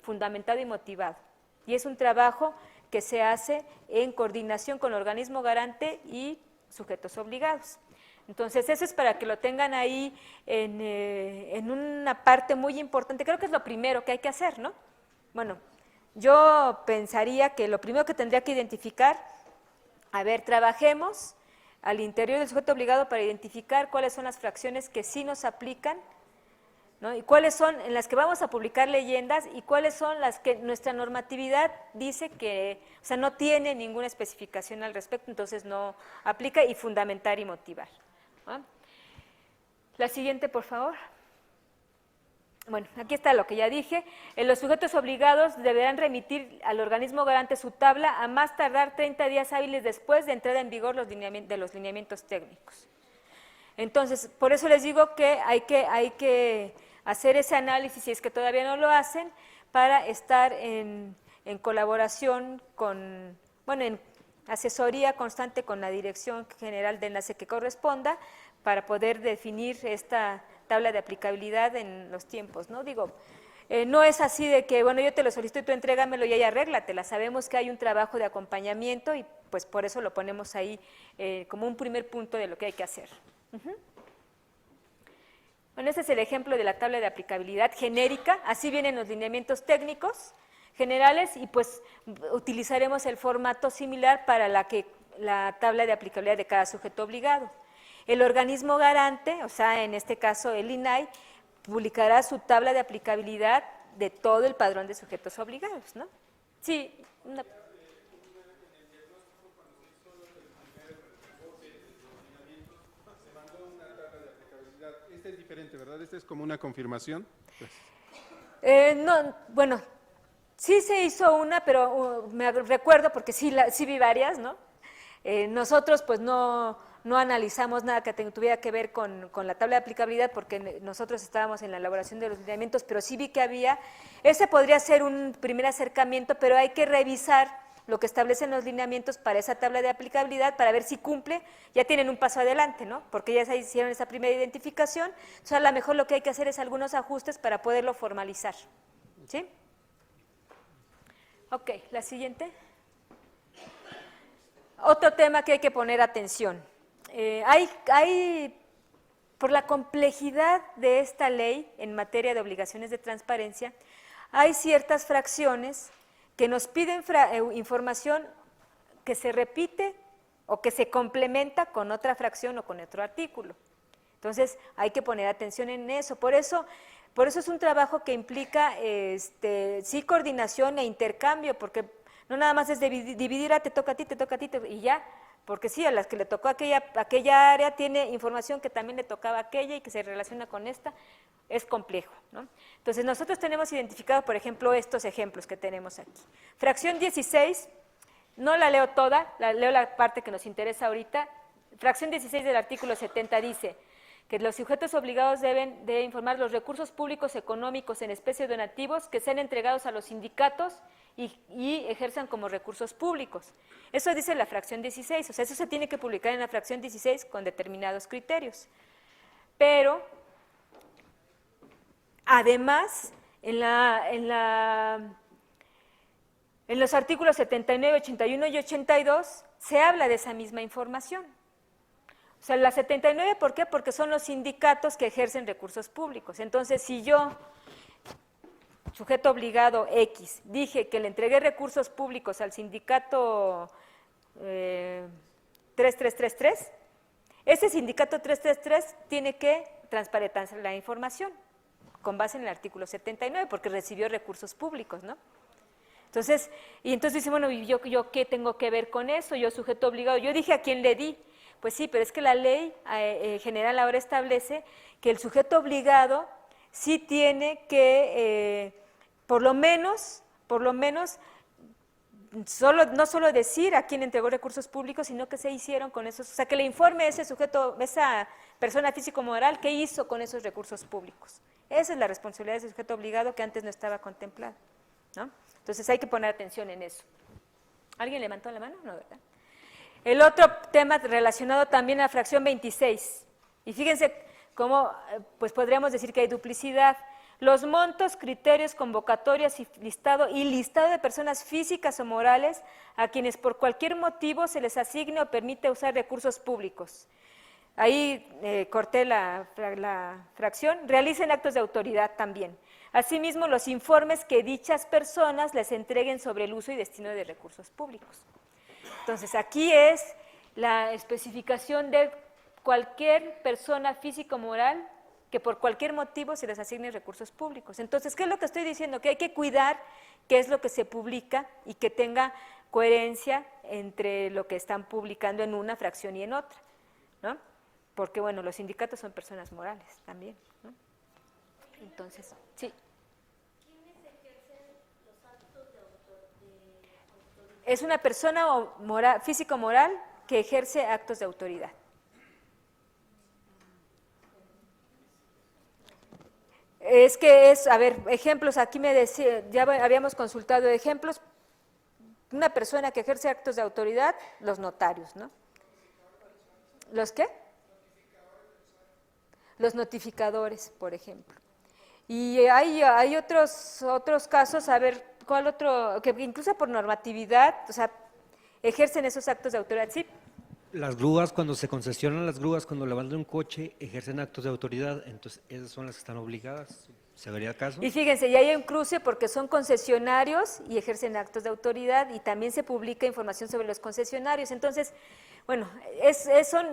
fundamentado y motivado. Y es un trabajo que se hace en coordinación con el organismo garante y sujetos obligados. Entonces, eso es para que lo tengan ahí en una parte muy importante. Creo que es lo primero que hay que hacer, ¿no? Bueno, yo pensaría que lo primero que tendría que identificar, a ver, trabajemos al interior del sujeto obligado para identificar cuáles son las fracciones que sí nos aplican, ¿no? Y cuáles son en las que vamos a publicar leyendas y cuáles son las que nuestra normatividad dice que, o sea, no tiene ninguna especificación al respecto, entonces no aplica, y fundamentar y motivar, ¿no? La siguiente, por favor. Bueno, aquí está lo que ya dije. Los sujetos obligados deberán remitir al organismo garante su tabla a más tardar 30 días hábiles después de entrada en vigor de los lineamientos técnicos. Entonces, por eso les digo que hay que hacer ese análisis, si es que todavía no lo hacen, para estar en colaboración con, bueno, en asesoría constante con la Dirección General de Enlace que corresponda, para poder definir esta tabla de aplicabilidad en los tiempos, ¿no? Digo, no es así de que, bueno, yo te lo solicito y tú entrégamelo y ahí arréglatela. Sabemos que hay un trabajo de acompañamiento y pues por eso lo ponemos ahí como un primer punto de lo que hay que hacer. Bueno, este es el ejemplo de la tabla de aplicabilidad genérica, así vienen los lineamientos técnicos generales y pues utilizaremos el formato similar para la tabla de aplicabilidad de cada sujeto obligado. El organismo garante, o sea, en este caso el INAI, publicará su tabla de aplicabilidad de todo el padrón de sujetos obligados, ¿no? Sí. Esta es diferente, ¿verdad? Esta es como una confirmación. No, bueno, sí se hizo una, pero me recuerdo porque sí vi varias, ¿no? Nosotros pues no analizamos nada que tuviera que ver con la tabla de aplicabilidad porque nosotros estábamos en la elaboración de los lineamientos, pero sí vi que había, ese podría ser un primer acercamiento, pero hay que revisar lo que establecen los lineamientos para esa tabla de aplicabilidad para ver si cumple, ya tienen un paso adelante, ¿no? Porque ya se hicieron esa primera identificación, entonces a lo mejor lo que hay que hacer es algunos ajustes para poderlo formalizar, ¿sí? Ok, la siguiente. Otro tema que hay que poner atención. Por la complejidad de esta ley en materia de obligaciones de transparencia, hay ciertas fracciones que nos piden información que se repite o que se complementa con otra fracción o con otro artículo. Entonces, hay que poner atención en eso. Por eso es un trabajo que implica sí coordinación e intercambio, porque no nada más es dividir, te toca a ti, y ya, porque sí, a las que le tocó aquella área tiene información que también le tocaba a aquella y que se relaciona con esta, es complejo, ¿no? Entonces, nosotros tenemos identificado, por ejemplo, estos ejemplos que tenemos aquí. Fracción 16, no la leo toda, leo la parte que nos interesa ahorita. Fracción 16 del artículo 70 dice que los sujetos obligados deben de informar los recursos públicos económicos en especie de donativos que sean entregados a los sindicatos y ejerzan como recursos públicos. Eso dice la fracción 16, o sea, eso se tiene que publicar en la fracción 16 con determinados criterios. Pero, además, en los artículos 79, 81 y 82 se habla de esa misma información. O sea, la 79, ¿por qué? Porque son los sindicatos que ejercen recursos públicos. Entonces, si yo, sujeto obligado X, dije que le entregué recursos públicos al sindicato 3333, ese sindicato 333 tiene que transparentar la información con base en el artículo 79, porque recibió recursos públicos, ¿no? Entonces dice, bueno, ¿yo qué tengo que ver con eso? Yo sujeto obligado, yo dije a quién le di. Pues sí, pero es que la ley general ahora establece que el sujeto obligado sí tiene que, por lo menos, no solo decir a quién entregó recursos públicos, sino que se hicieron con esos, o sea, que le informe ese sujeto, esa persona físico-moral, qué hizo con esos recursos públicos. Esa es la responsabilidad del sujeto obligado que antes no estaba contemplada, ¿no? Entonces hay que poner atención en eso. ¿Alguien levantó la mano? No, ¿verdad? El otro tema relacionado también a la fracción 26, y fíjense cómo pues podríamos decir que hay duplicidad. Los montos, criterios, convocatorias y listado de personas físicas o morales a quienes por cualquier motivo se les asigne o permite usar recursos públicos. Ahí corté la fracción, realicen actos de autoridad también. Asimismo, los informes que dichas personas les entreguen sobre el uso y destino de recursos públicos. Entonces, aquí es la especificación de cualquier persona físico-moral que por cualquier motivo se les asigne recursos públicos. Entonces, ¿qué es lo que estoy diciendo? Que hay que cuidar qué es lo que se publica y que tenga coherencia entre lo que están publicando en una fracción y en otra, ¿no? Porque, bueno, los sindicatos son personas morales también, ¿no? Entonces, sí. Es una persona físico-moral que ejerce actos de autoridad. Es que a ver, ejemplos, aquí me decía, ya habíamos consultado ejemplos, una persona que ejerce actos de autoridad, los notarios, ¿no? ¿Los qué? Los notificadores, por ejemplo. Y hay otros casos, a ver, ¿cuál otro? Que incluso por normatividad, o sea, ejercen esos actos de autoridad, ¿sí? Las grúas, cuando se concesionan las grúas, cuando levantan un coche, ejercen actos de autoridad, entonces esas son las que están obligadas. ¿Se vería caso? Y fíjense, ya hay un cruce porque son concesionarios y ejercen actos de autoridad y también se publica información sobre los concesionarios. Entonces, bueno,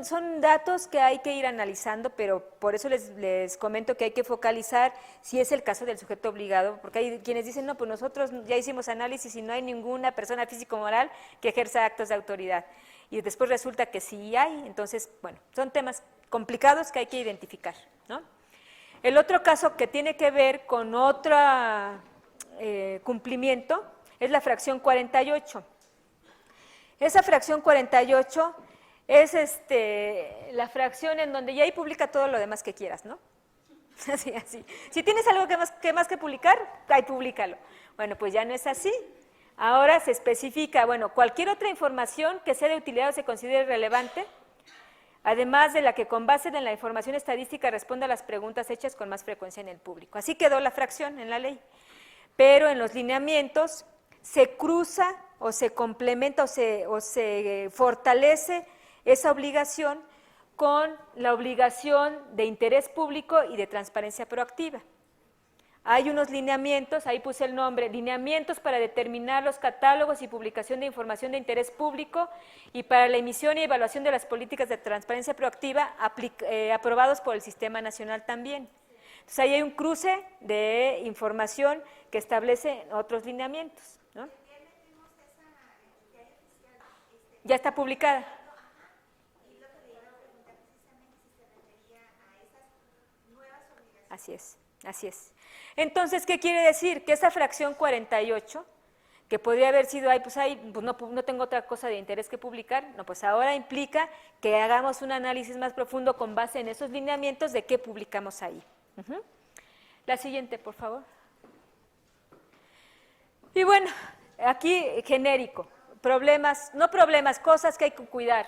son datos que hay que ir analizando, pero por eso les comento que hay que focalizar si es el caso del sujeto obligado, porque hay quienes dicen, no, pues nosotros ya hicimos análisis y no hay ninguna persona físico-moral que ejerza actos de autoridad. Y después resulta que sí hay, entonces, bueno, son temas complicados que hay que identificar, ¿no? El otro caso que tiene que ver con otro cumplimiento es la fracción 48. Esa fracción 48 es la fracción en donde ya ahí publica todo lo demás que quieras, ¿no? Así. Si tienes algo que más que publicar, ahí públicalo. Bueno, pues ya no es así. Ahora se especifica, bueno, cualquier otra información que sea de utilidad o se considere relevante, además de la que con base en la información estadística responda a las preguntas hechas con más frecuencia en el público. Así quedó la fracción en la ley. Pero en los lineamientos se cruza o se complementa o se fortalece esa obligación con la obligación de interés público y de transparencia proactiva. Hay unos lineamientos, ahí puse el nombre, lineamientos para determinar los catálogos y publicación de información de interés público y para la emisión y evaluación de las políticas de transparencia proactiva aprobados por el Sistema Nacional también. Entonces ahí hay un cruce de información que establece otros lineamientos, ¿no? Ya está publicada. Así es. Entonces, ¿qué quiere decir? Que esa fracción 48 que podría haber sido, ay, pues no tengo otra cosa de interés que publicar, no, pues ahora implica que hagamos un análisis más profundo con base en esos lineamientos de qué publicamos ahí. La siguiente, por favor. Y bueno, aquí genérico, cosas que hay que cuidar.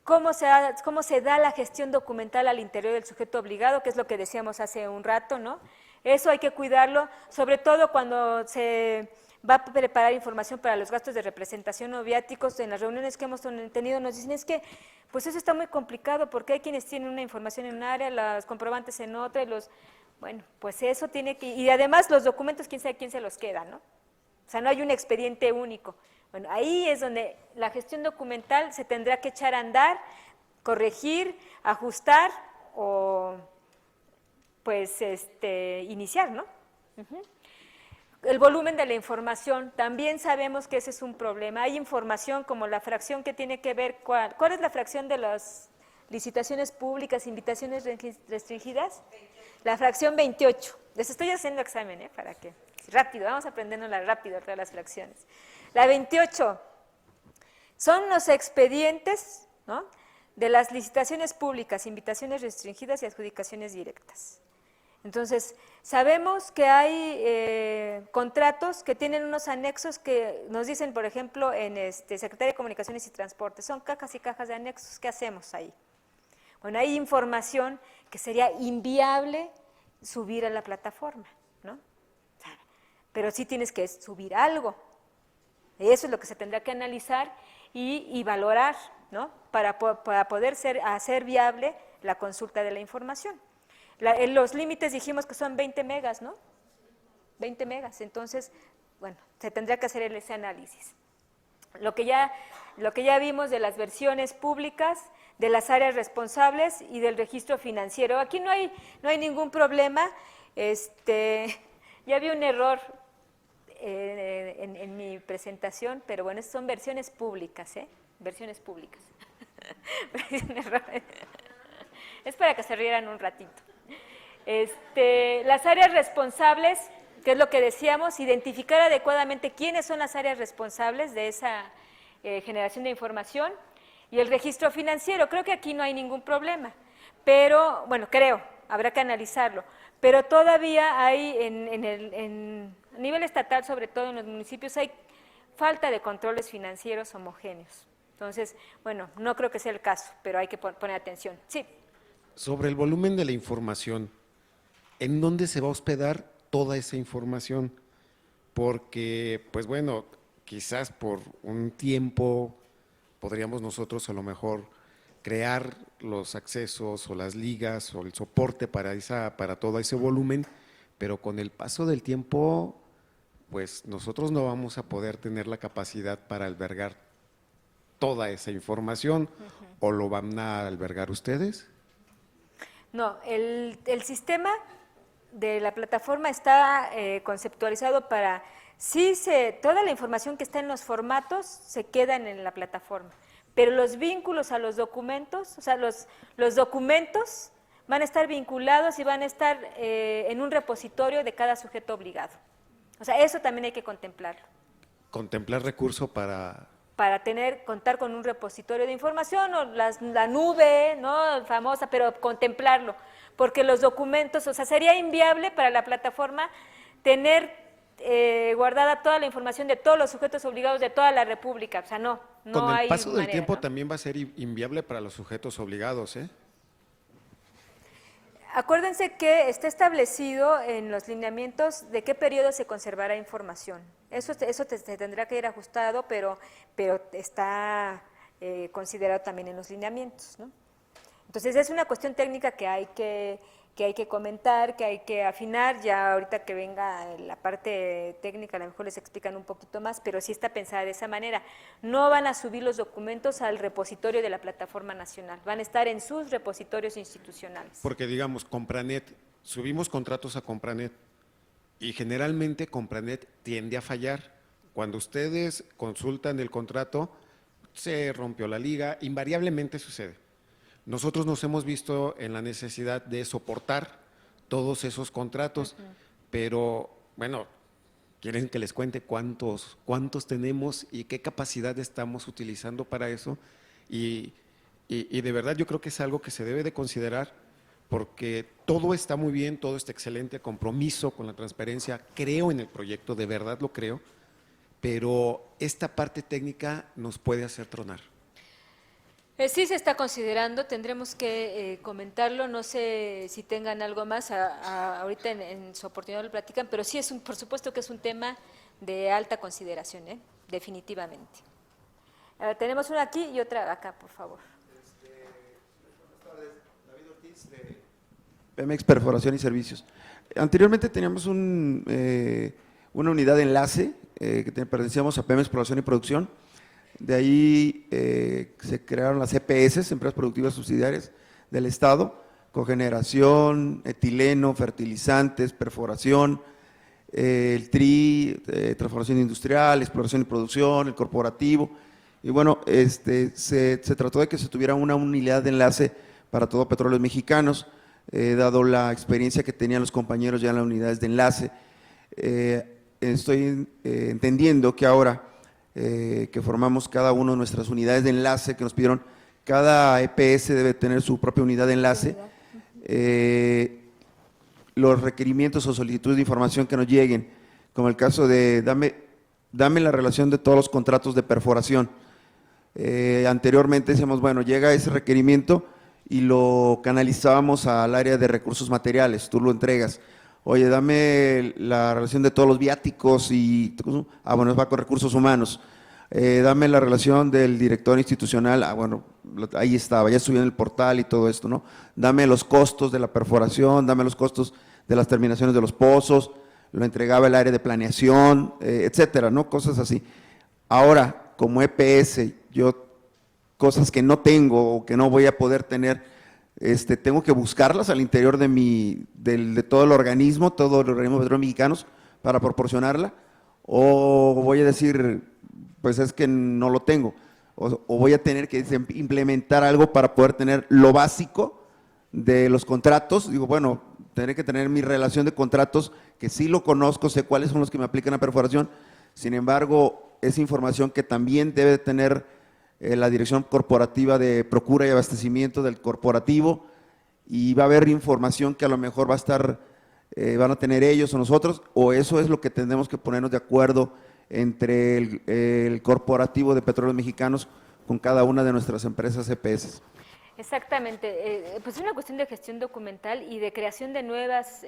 ¿Cómo se da la gestión documental al interior del sujeto obligado? Que es lo que decíamos hace un rato, ¿no? Eso hay que cuidarlo, sobre todo cuando se va a preparar información para los gastos de representación o viáticos. En las reuniones que hemos tenido nos dicen, es que pues eso está muy complicado porque hay quienes tienen una información en un área, los comprobantes en otra, bueno, pues eso tiene que, y además los documentos, quién sabe quién se los queda, ¿no? O sea, no hay un expediente único. Bueno, ahí es donde la gestión documental se tendrá que echar a andar, corregir, ajustar o pues iniciar, ¿no? El volumen de la información, también sabemos que ese es un problema. Hay información como la fracción que tiene que ver, ¿cuál es la fracción de las licitaciones públicas, invitaciones restringidas? La fracción 28. Les estoy haciendo examen, para que, rápido, vamos aprendiéndola rápido todas las fracciones. La 28 son los expedientes, ¿no?, de las licitaciones públicas, invitaciones restringidas y adjudicaciones directas. Entonces, sabemos que hay contratos que tienen unos anexos que nos dicen, por ejemplo, en Secretaría de Comunicaciones y Transportes, son cajas y cajas de anexos, ¿qué hacemos ahí? Bueno, hay información que sería inviable subir a la plataforma, ¿no? Pero sí tienes que subir algo. Eso es lo que se tendrá que analizar y valorar, ¿no?, para poder hacer viable la consulta de la información. En los límites dijimos que son 20 megas, ¿no? 20 megas, entonces, bueno, se tendrá que hacer ese análisis. Lo que ya vimos de las versiones públicas, de las áreas responsables y del registro financiero. Aquí no hay ningún problema. Ya vi un error en mi presentación, pero bueno, son versiones públicas, versiones públicas. Es para que se rieran un ratito. Las áreas responsables, que es lo que decíamos, identificar adecuadamente quiénes son las áreas responsables de esa generación de información, y el registro financiero. Creo que aquí no hay ningún problema, pero, bueno, habrá que analizarlo, pero todavía hay a nivel estatal, sobre todo en los municipios, hay falta de controles financieros homogéneos. Entonces, bueno, no creo que sea el caso, pero hay que poner atención. Sí. Sobre el volumen de la información, ¿en dónde se va a hospedar toda esa información? Porque, pues bueno, quizás por un tiempo podríamos nosotros a lo mejor crear los accesos o las ligas o el soporte para todo ese volumen, pero con el paso del tiempo, pues nosotros no vamos a poder tener la capacidad para albergar toda esa información. ¿O lo van a albergar ustedes? No, el sistema de la plataforma está conceptualizado para, toda la información que está en los formatos se queda en la plataforma, pero los vínculos a los documentos, o sea, los documentos van a estar vinculados y van a estar en un repositorio de cada sujeto obligado. O sea, eso también hay que contemplarlo. ¿Contemplar recurso para contar con un repositorio de información o la nube, ¿no?, famosa, pero contemplarlo, porque los documentos, o sea, sería inviable para la plataforma tener guardada toda la información de todos los sujetos obligados de toda la República, o sea, no hay manera. Con el paso del tiempo, ¿no?, también va a ser inviable para los sujetos obligados, Acuérdense que está establecido en los lineamientos de qué periodo se conservará información. Eso se tendrá que ir ajustado, pero está considerado también en los lineamientos, ¿no? Entonces, es una cuestión técnica que hay que comentar, que hay que afinar. Ya ahorita que venga la parte técnica, a lo mejor les explican un poquito más, pero sí está pensada de esa manera. No van a subir los documentos al repositorio de la plataforma nacional, van a estar en sus repositorios institucionales. Porque, digamos, Compranet, subimos contratos a Compranet y generalmente Compranet tiende a fallar. Cuando ustedes consultan el contrato, se rompió la liga, invariablemente sucede. Nosotros nos hemos visto en la necesidad de soportar todos esos contratos, pero bueno, quieren que les cuente cuántos tenemos y qué capacidad estamos utilizando para eso. Y de verdad yo creo que es algo que se debe de considerar, porque todo está muy bien, todo está excelente, compromiso con la transparencia, creo en el proyecto, de verdad lo creo, pero esta parte técnica nos puede hacer tronar. Sí se está considerando, tendremos que comentarlo, no sé si tengan algo más, ahorita en su oportunidad lo platican, pero sí por supuesto que es un tema de alta consideración, definitivamente. Tenemos una aquí y otra acá, por favor. David Ortiz, de Pemex Perforación y Servicios. Anteriormente teníamos una unidad de enlace que pertenecíamos a Pemex Exploración y Producción. De ahí se crearon las EPS, Empresas Productivas Subsidiarias del Estado, cogeneración, etileno, fertilizantes, perforación, el TRI, transformación industrial, exploración y producción, el corporativo. Y bueno, se trató de que se tuviera una unidad de enlace para todo Petróleos Mexicanos, dado la experiencia que tenían los compañeros ya en las unidades de enlace. Estoy entendiendo que ahora que formamos cada uno de nuestras unidades de enlace que nos pidieron, cada EPS debe tener su propia unidad de enlace. Los requerimientos o solicitudes de información que nos lleguen, como el caso de dame la relación de todos los contratos de perforación. Anteriormente decíamos, bueno, llega ese requerimiento y lo canalizábamos al área de recursos materiales, tú lo entregas. Oye, dame la relación de todos los viáticos y, bueno, va con recursos humanos. Dame la relación del director institucional, bueno, ahí estaba, ya subió en el portal y todo esto, ¿no? Dame los costos de la perforación, dame los costos de las terminaciones de los pozos, lo entregaba el área de planeación, etcétera, ¿no? Cosas así. Ahora, como EPS, yo, cosas que no tengo o que no voy a poder tener, tengo que buscarlas al interior de todo el organismo, todo el organismo de Petróleos Mexicanos para proporcionarla, o voy a decir, pues es que no lo tengo, o voy a tener que implementar algo para poder tener lo básico de los contratos. Digo, bueno, tendré que tener mi relación de contratos, que sí lo conozco, sé cuáles son los que me aplican a perforación, sin embargo, es información que también debe tener la Dirección Corporativa de Procura y Abastecimiento del corporativo, y va a haber información que a lo mejor va a estar, van a tener ellos o nosotros, o eso es lo que tendremos que ponernos de acuerdo entre el corporativo de Petróleos Mexicanos con cada una de nuestras empresas EPS. Exactamente, pues es una cuestión de gestión documental y de creación de nuevas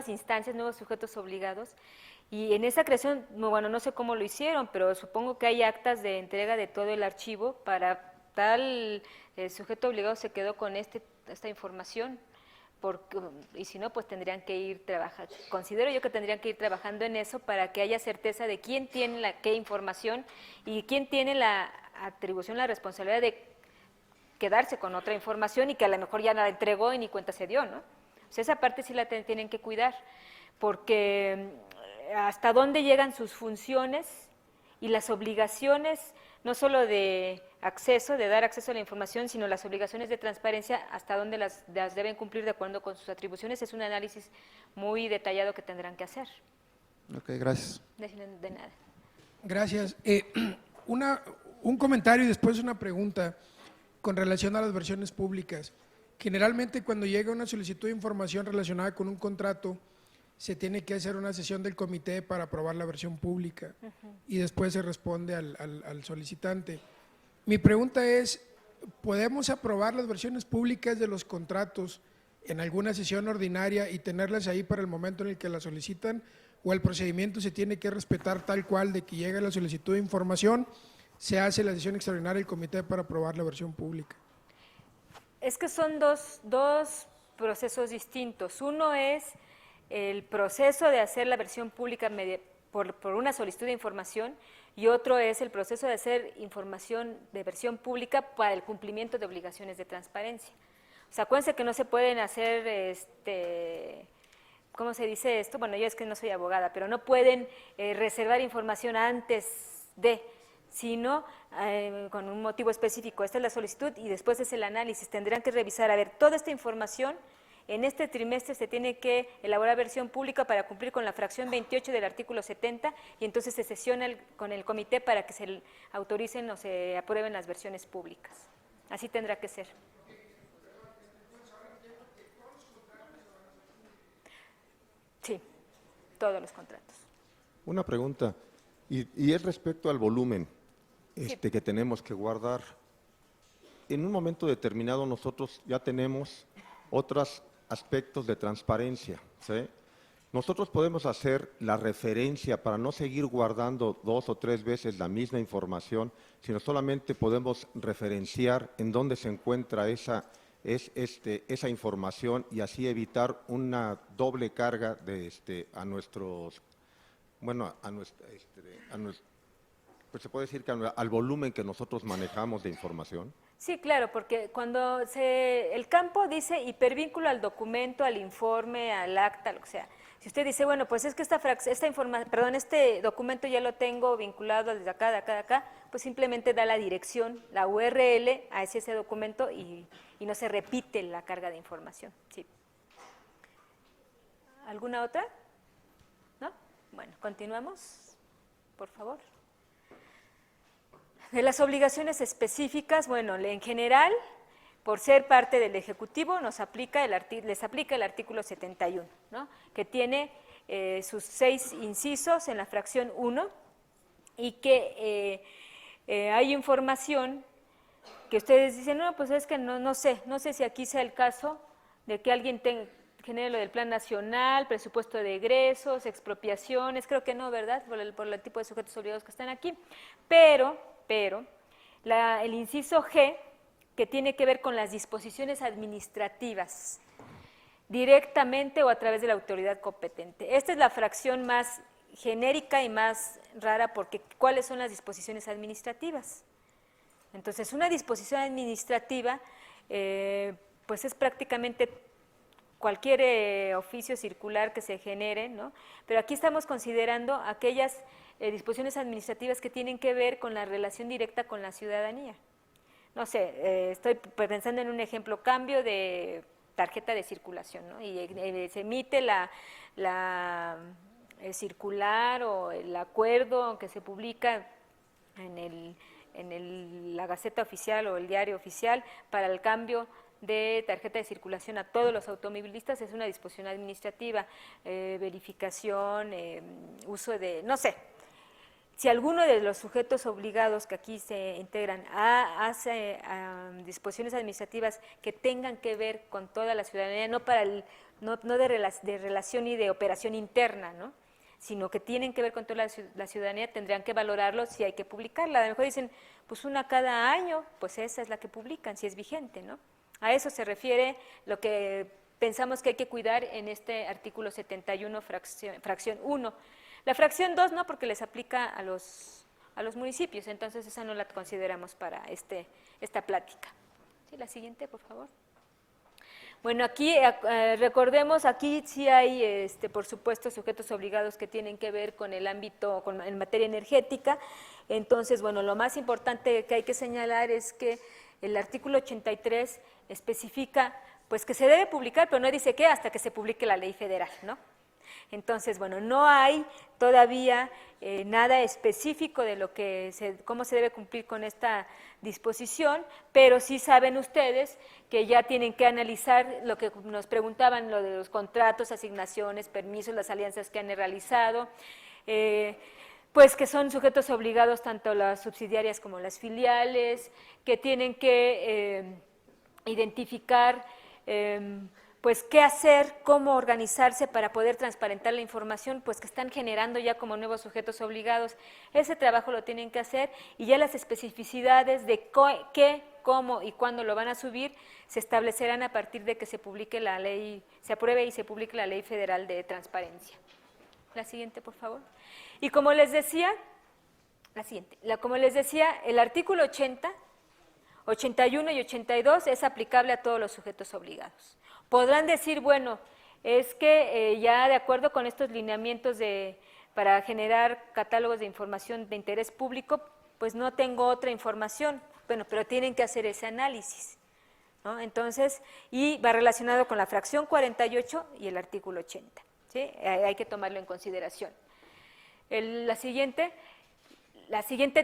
instancias, nuevos sujetos obligados. Y en esa creación, bueno, no sé cómo lo hicieron, pero supongo que hay actas de entrega de todo el archivo para tal sujeto obligado se quedó con esta información, y si no, pues tendrían que ir trabajando. Considero yo que tendrían que ir trabajando en eso para que haya certeza de quién tiene qué información y quién tiene la atribución, la responsabilidad de quedarse con otra información y que a lo mejor ya la entregó y ni cuenta se dio, ¿no? O sea, esa parte sí la tienen que cuidar, porque hasta dónde llegan sus funciones y las obligaciones, no solo de acceso, de dar acceso a la información, sino las obligaciones de transparencia, hasta dónde las deben cumplir de acuerdo con sus atribuciones. Es un análisis muy detallado que tendrán que hacer. Ok, gracias. De nada. Gracias. Un comentario y después una pregunta con relación a las versiones públicas. Generalmente cuando llega una solicitud de información relacionada con un contrato, se tiene que hacer una sesión del comité para aprobar la versión pública y después se responde al solicitante. Mi pregunta es, ¿podemos aprobar las versiones públicas de los contratos en alguna sesión ordinaria y tenerlas ahí para el momento en el que la solicitan? ¿O el procedimiento se tiene que respetar tal cual de que llega la solicitud de información, se hace la sesión extraordinaria del comité para aprobar la versión pública? Es que son dos procesos distintos. Uno es el proceso de hacer la versión pública por una solicitud de información y otro es el proceso de hacer información de versión pública para el cumplimiento de obligaciones de transparencia. O sea, acuérdense que no se pueden hacer, ¿cómo se dice esto? Bueno, yo es que no soy abogada, pero no pueden reservar información antes de, sino con un motivo específico. Esta es la solicitud y después es el análisis. Tendrán que revisar, a ver, toda esta información En este trimestre se tiene que elaborar versión pública para cumplir con la fracción 28 del artículo 70 y entonces se sesiona con el comité para que se autoricen o se aprueben las versiones públicas. Así tendrá que ser. Sí, todos los contratos. Una pregunta, y es respecto al volumen que tenemos que guardar. En un momento determinado nosotros ya tenemos otros aspectos de transparencia, ¿sí? Nosotros podemos hacer la referencia para no seguir guardando 2 o 3 veces la misma información, sino solamente podemos referenciar en dónde se encuentra esa información y así evitar una doble carga a nuestros, bueno, pues se puede decir que al volumen que nosotros manejamos de información. Sí, claro, porque cuando el campo dice hipervínculo al documento, al informe, al acta, lo que sea. Si usted dice, bueno, pues es que este documento ya lo tengo vinculado desde acá, de acá, de acá, pues simplemente da la dirección, la URL a ese documento y no se repite la carga de información. Sí. ¿Alguna otra? ¿No? Bueno, continuamos, por favor. De las obligaciones específicas, bueno, en general, por ser parte del Ejecutivo, les aplica el artículo 71, ¿no? Que tiene sus 6 incisos en la fracción 1 y que hay información que ustedes dicen, no, pues es que no sé si aquí sea el caso de que alguien genere lo del Plan Nacional, presupuesto de egresos, expropiaciones, creo que no, ¿verdad? Por el tipo de sujetos obligados que están aquí, pero el inciso G, que tiene que ver con las disposiciones administrativas, directamente o a través de la autoridad competente. Esta es la fracción más genérica y más rara, porque ¿cuáles son las disposiciones administrativas? Entonces, una disposición administrativa, pues es prácticamente cualquier oficio circular que se genere, ¿no? Pero aquí estamos considerando aquellas disposiciones administrativas que tienen que ver con la relación directa con la ciudadanía. No sé, estoy pensando en un ejemplo, cambio de tarjeta de circulación, ¿no? Y se emite la circular o el acuerdo que se publica en la Gaceta Oficial o el Diario Oficial para el cambio de tarjeta de circulación a todos los automovilistas. Es una disposición administrativa, verificación, uso de, no sé. Si alguno de los sujetos obligados que aquí se integran hace disposiciones administrativas que tengan que ver con toda la ciudadanía, no de relación y de operación interna, ¿no? Sino que tienen que ver con toda la ciudadanía, tendrían que valorarlo si hay que publicarla. A lo mejor dicen, pues una cada año, pues esa es la que publican, si es vigente, ¿no? A eso se refiere lo que pensamos que hay que cuidar en este artículo 71, fracción 1. La fracción 2 no, porque les aplica a los municipios, entonces esa no la consideramos para esta plática. ¿Sí? La siguiente, por favor. Bueno, aquí recordemos, aquí sí hay, por supuesto, sujetos obligados que tienen que ver con el ámbito, en materia energética. Entonces, bueno, lo más importante que hay que señalar es que el artículo 83 especifica, pues, que se debe publicar, pero no dice qué, hasta que se publique la ley federal, ¿no? Entonces, bueno, no hay todavía nada específico de cómo se debe cumplir con esta disposición, pero sí saben ustedes que ya tienen que analizar lo que nos preguntaban, lo de los contratos, asignaciones, permisos, las alianzas que han realizado, pues que son sujetos obligados tanto las subsidiarias como las filiales, que tienen que identificar pues qué hacer, cómo organizarse para poder transparentar la información, pues que están generando ya como nuevos sujetos obligados. Ese trabajo lo tienen que hacer y ya las especificidades de qué, cómo y cuándo lo van a subir se establecerán a partir de que se publique la ley, se apruebe y se publique la Ley Federal de Transparencia. La siguiente, por favor. Y como les decía, el artículo 80, 81 y 82 es aplicable a todos los sujetos obligados. Podrán decir, bueno, es que ya de acuerdo con estos lineamientos para generar catálogos de información de interés público, pues no tengo otra información. Bueno, pero tienen que hacer ese análisis. ¿no? Entonces, y va relacionado con la fracción 48 y el artículo 80, ¿sí? Hay que tomarlo en consideración. La siguiente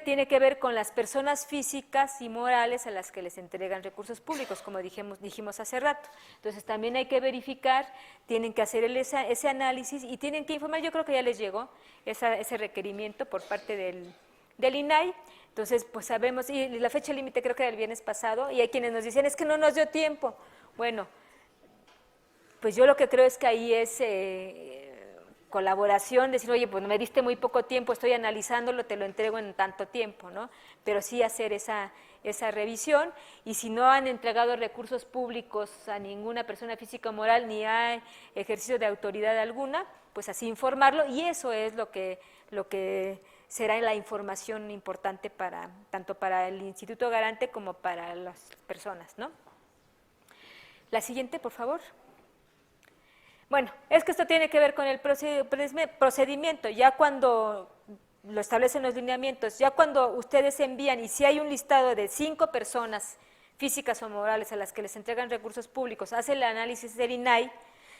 tiene que ver con las personas físicas y morales a las que les entregan recursos públicos, como dijimos hace rato. Entonces, también hay que verificar, tienen que hacer ese análisis y tienen que informar. Yo creo que ya les llegó ese requerimiento por parte del INAI. Entonces, pues sabemos, y la fecha límite creo que era el viernes pasado, y hay quienes nos dicen, es que no nos dio tiempo. Bueno, pues yo lo que creo es que ahí es colaboración, decir, oye, pues me diste muy poco tiempo, estoy analizándolo, te lo entrego en tanto tiempo, ¿no? Pero sí hacer esa revisión, y si no han entregado recursos públicos a ninguna persona física o moral, ni hay ejercicio de autoridad alguna, pues así informarlo, y eso es lo que será la información importante tanto para el Instituto Garante como para las personas, ¿no? La siguiente, por favor. Bueno, es que esto tiene que ver con el procedimiento, ya cuando lo establecen los lineamientos, ya cuando ustedes envían, y si hay un listado de 5 personas físicas o morales a las que les entregan recursos públicos, hace el análisis del INAI,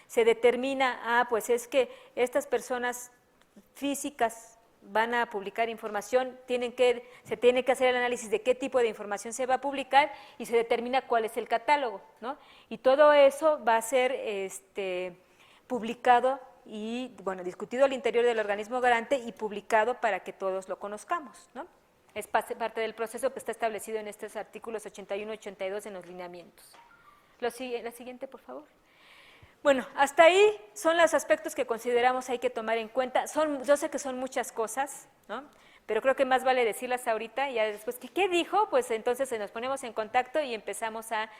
se determina, pues es que estas personas físicas van a publicar información, se tiene que hacer el análisis de qué tipo de información se va a publicar y se determina cuál es el catálogo, ¿no? Y todo eso va a ser publicado y, bueno, discutido al interior del organismo garante y publicado para que todos lo conozcamos, ¿no? Es parte del proceso que está establecido en estos artículos 81 y 82 en los lineamientos. La siguiente, por favor. Bueno, hasta ahí son los aspectos que consideramos hay que tomar en cuenta. Yo sé que son muchas cosas, ¿no? Pero creo que más vale decirlas ahorita y ya después, ¿qué dijo? Pues entonces nos ponemos en contacto y empezamos a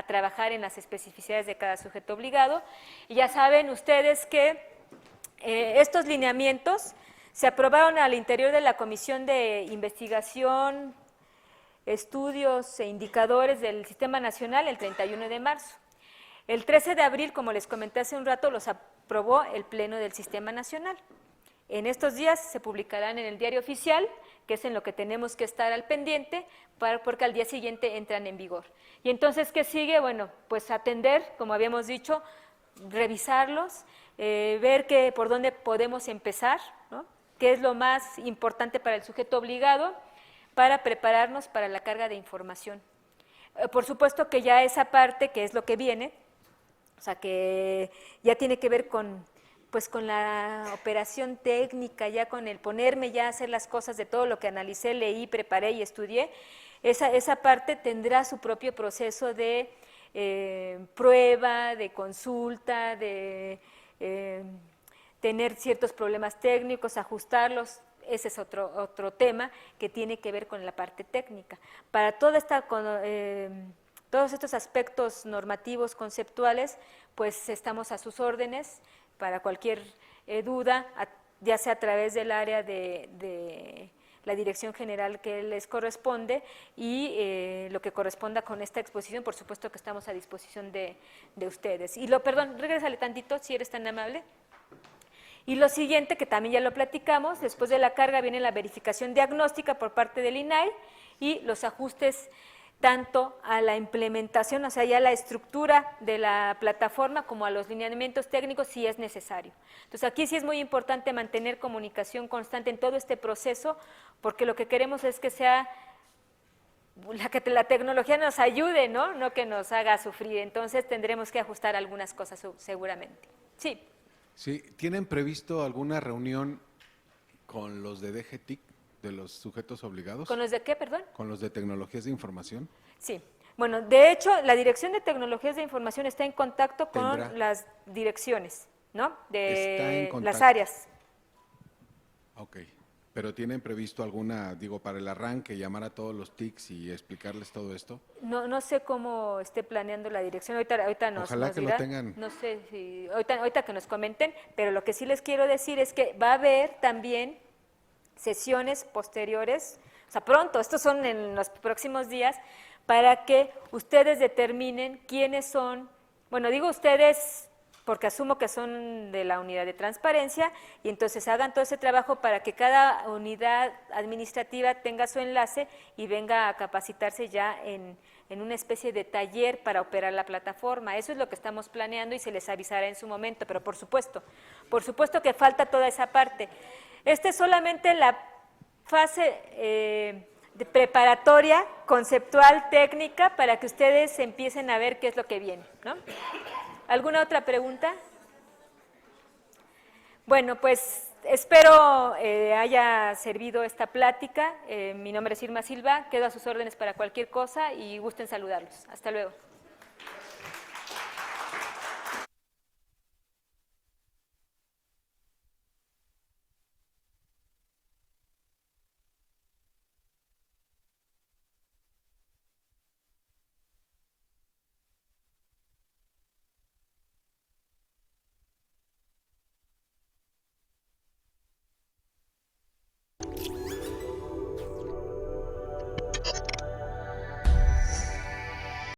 trabajar en las especificidades de cada sujeto obligado. Y ya saben ustedes que estos lineamientos se aprobaron al interior de la Comisión de Investigación, Estudios e Indicadores del Sistema Nacional el 31 de marzo. El 13 de abril, como les comenté hace un rato, los aprobó el Pleno del Sistema Nacional. En estos días se publicarán en el Diario Oficial, que es en lo que tenemos que estar al pendiente, porque al día siguiente entran en vigor. Y entonces, ¿qué sigue? Bueno, pues atender, como habíamos dicho, revisarlos, ver por dónde podemos empezar, ¿no? Qué es lo más importante para el sujeto obligado, para prepararnos para la carga de información. Por supuesto que ya esa parte, que es lo que viene, o sea, que ya tiene que ver con la operación técnica, ya con el ponerme ya a hacer las cosas de todo lo que analicé, leí, preparé y estudié, esa parte tendrá su propio proceso de prueba, de consulta, de tener ciertos problemas técnicos, ajustarlos. Ese es otro tema que tiene que ver con la parte técnica. Para todos estos aspectos normativos, conceptuales, pues estamos a sus órdenes para cualquier duda, ya sea a través del área de la Dirección General que les corresponde y lo que corresponda con esta exposición, por supuesto que estamos a disposición de ustedes. Y perdón, regrésale tantito, si eres tan amable. Y lo siguiente, que también ya lo platicamos, después de la carga viene la verificación diagnóstica por parte del INAI y los ajustes tanto a la implementación, o sea, ya la estructura de la plataforma, como a los lineamientos técnicos si es necesario. Entonces, aquí sí es muy importante mantener comunicación constante en todo este proceso, porque lo que queremos es que sea que la tecnología nos ayude, ¿no? No que nos haga sufrir. Entonces, tendremos que ajustar algunas cosas seguramente. Sí. Sí, ¿tienen previsto alguna reunión con los de DGTIC, de los sujetos obligados? ¿Con los de qué, perdón? ¿Con los de tecnologías de información? Sí. Bueno, de hecho, la Dirección de Tecnologías de Información está en contacto con las direcciones, ¿no? De las áreas. Ok. ¿Pero tienen previsto alguna, para el arranque, llamar a todos los TICs y explicarles todo esto? No sé cómo esté planeando la dirección, ahorita nos Ojalá que dirán. lo tengan. No sé si, ahorita que nos comenten, pero lo que sí les quiero decir es que va a haber también sesiones posteriores, o sea, pronto, estos son en los próximos días, para que ustedes determinen quiénes son, bueno, digo ustedes porque asumo que son de la unidad de transparencia, y entonces hagan todo ese trabajo para que cada unidad administrativa tenga su enlace y venga a capacitarse ya en en una especie de taller para operar la plataforma. Eso es lo que estamos planeando y se les avisará en su momento, pero por supuesto que falta toda esa parte. Esta es solamente la fase de preparatoria, conceptual, técnica, para que ustedes empiecen a ver qué es lo que viene, ¿no? ¿Alguna otra pregunta? Bueno, pues espero haya servido esta plática. Mi nombre es Irma Silva, quedo a sus órdenes para cualquier cosa y gusten saludarlos. Hasta luego.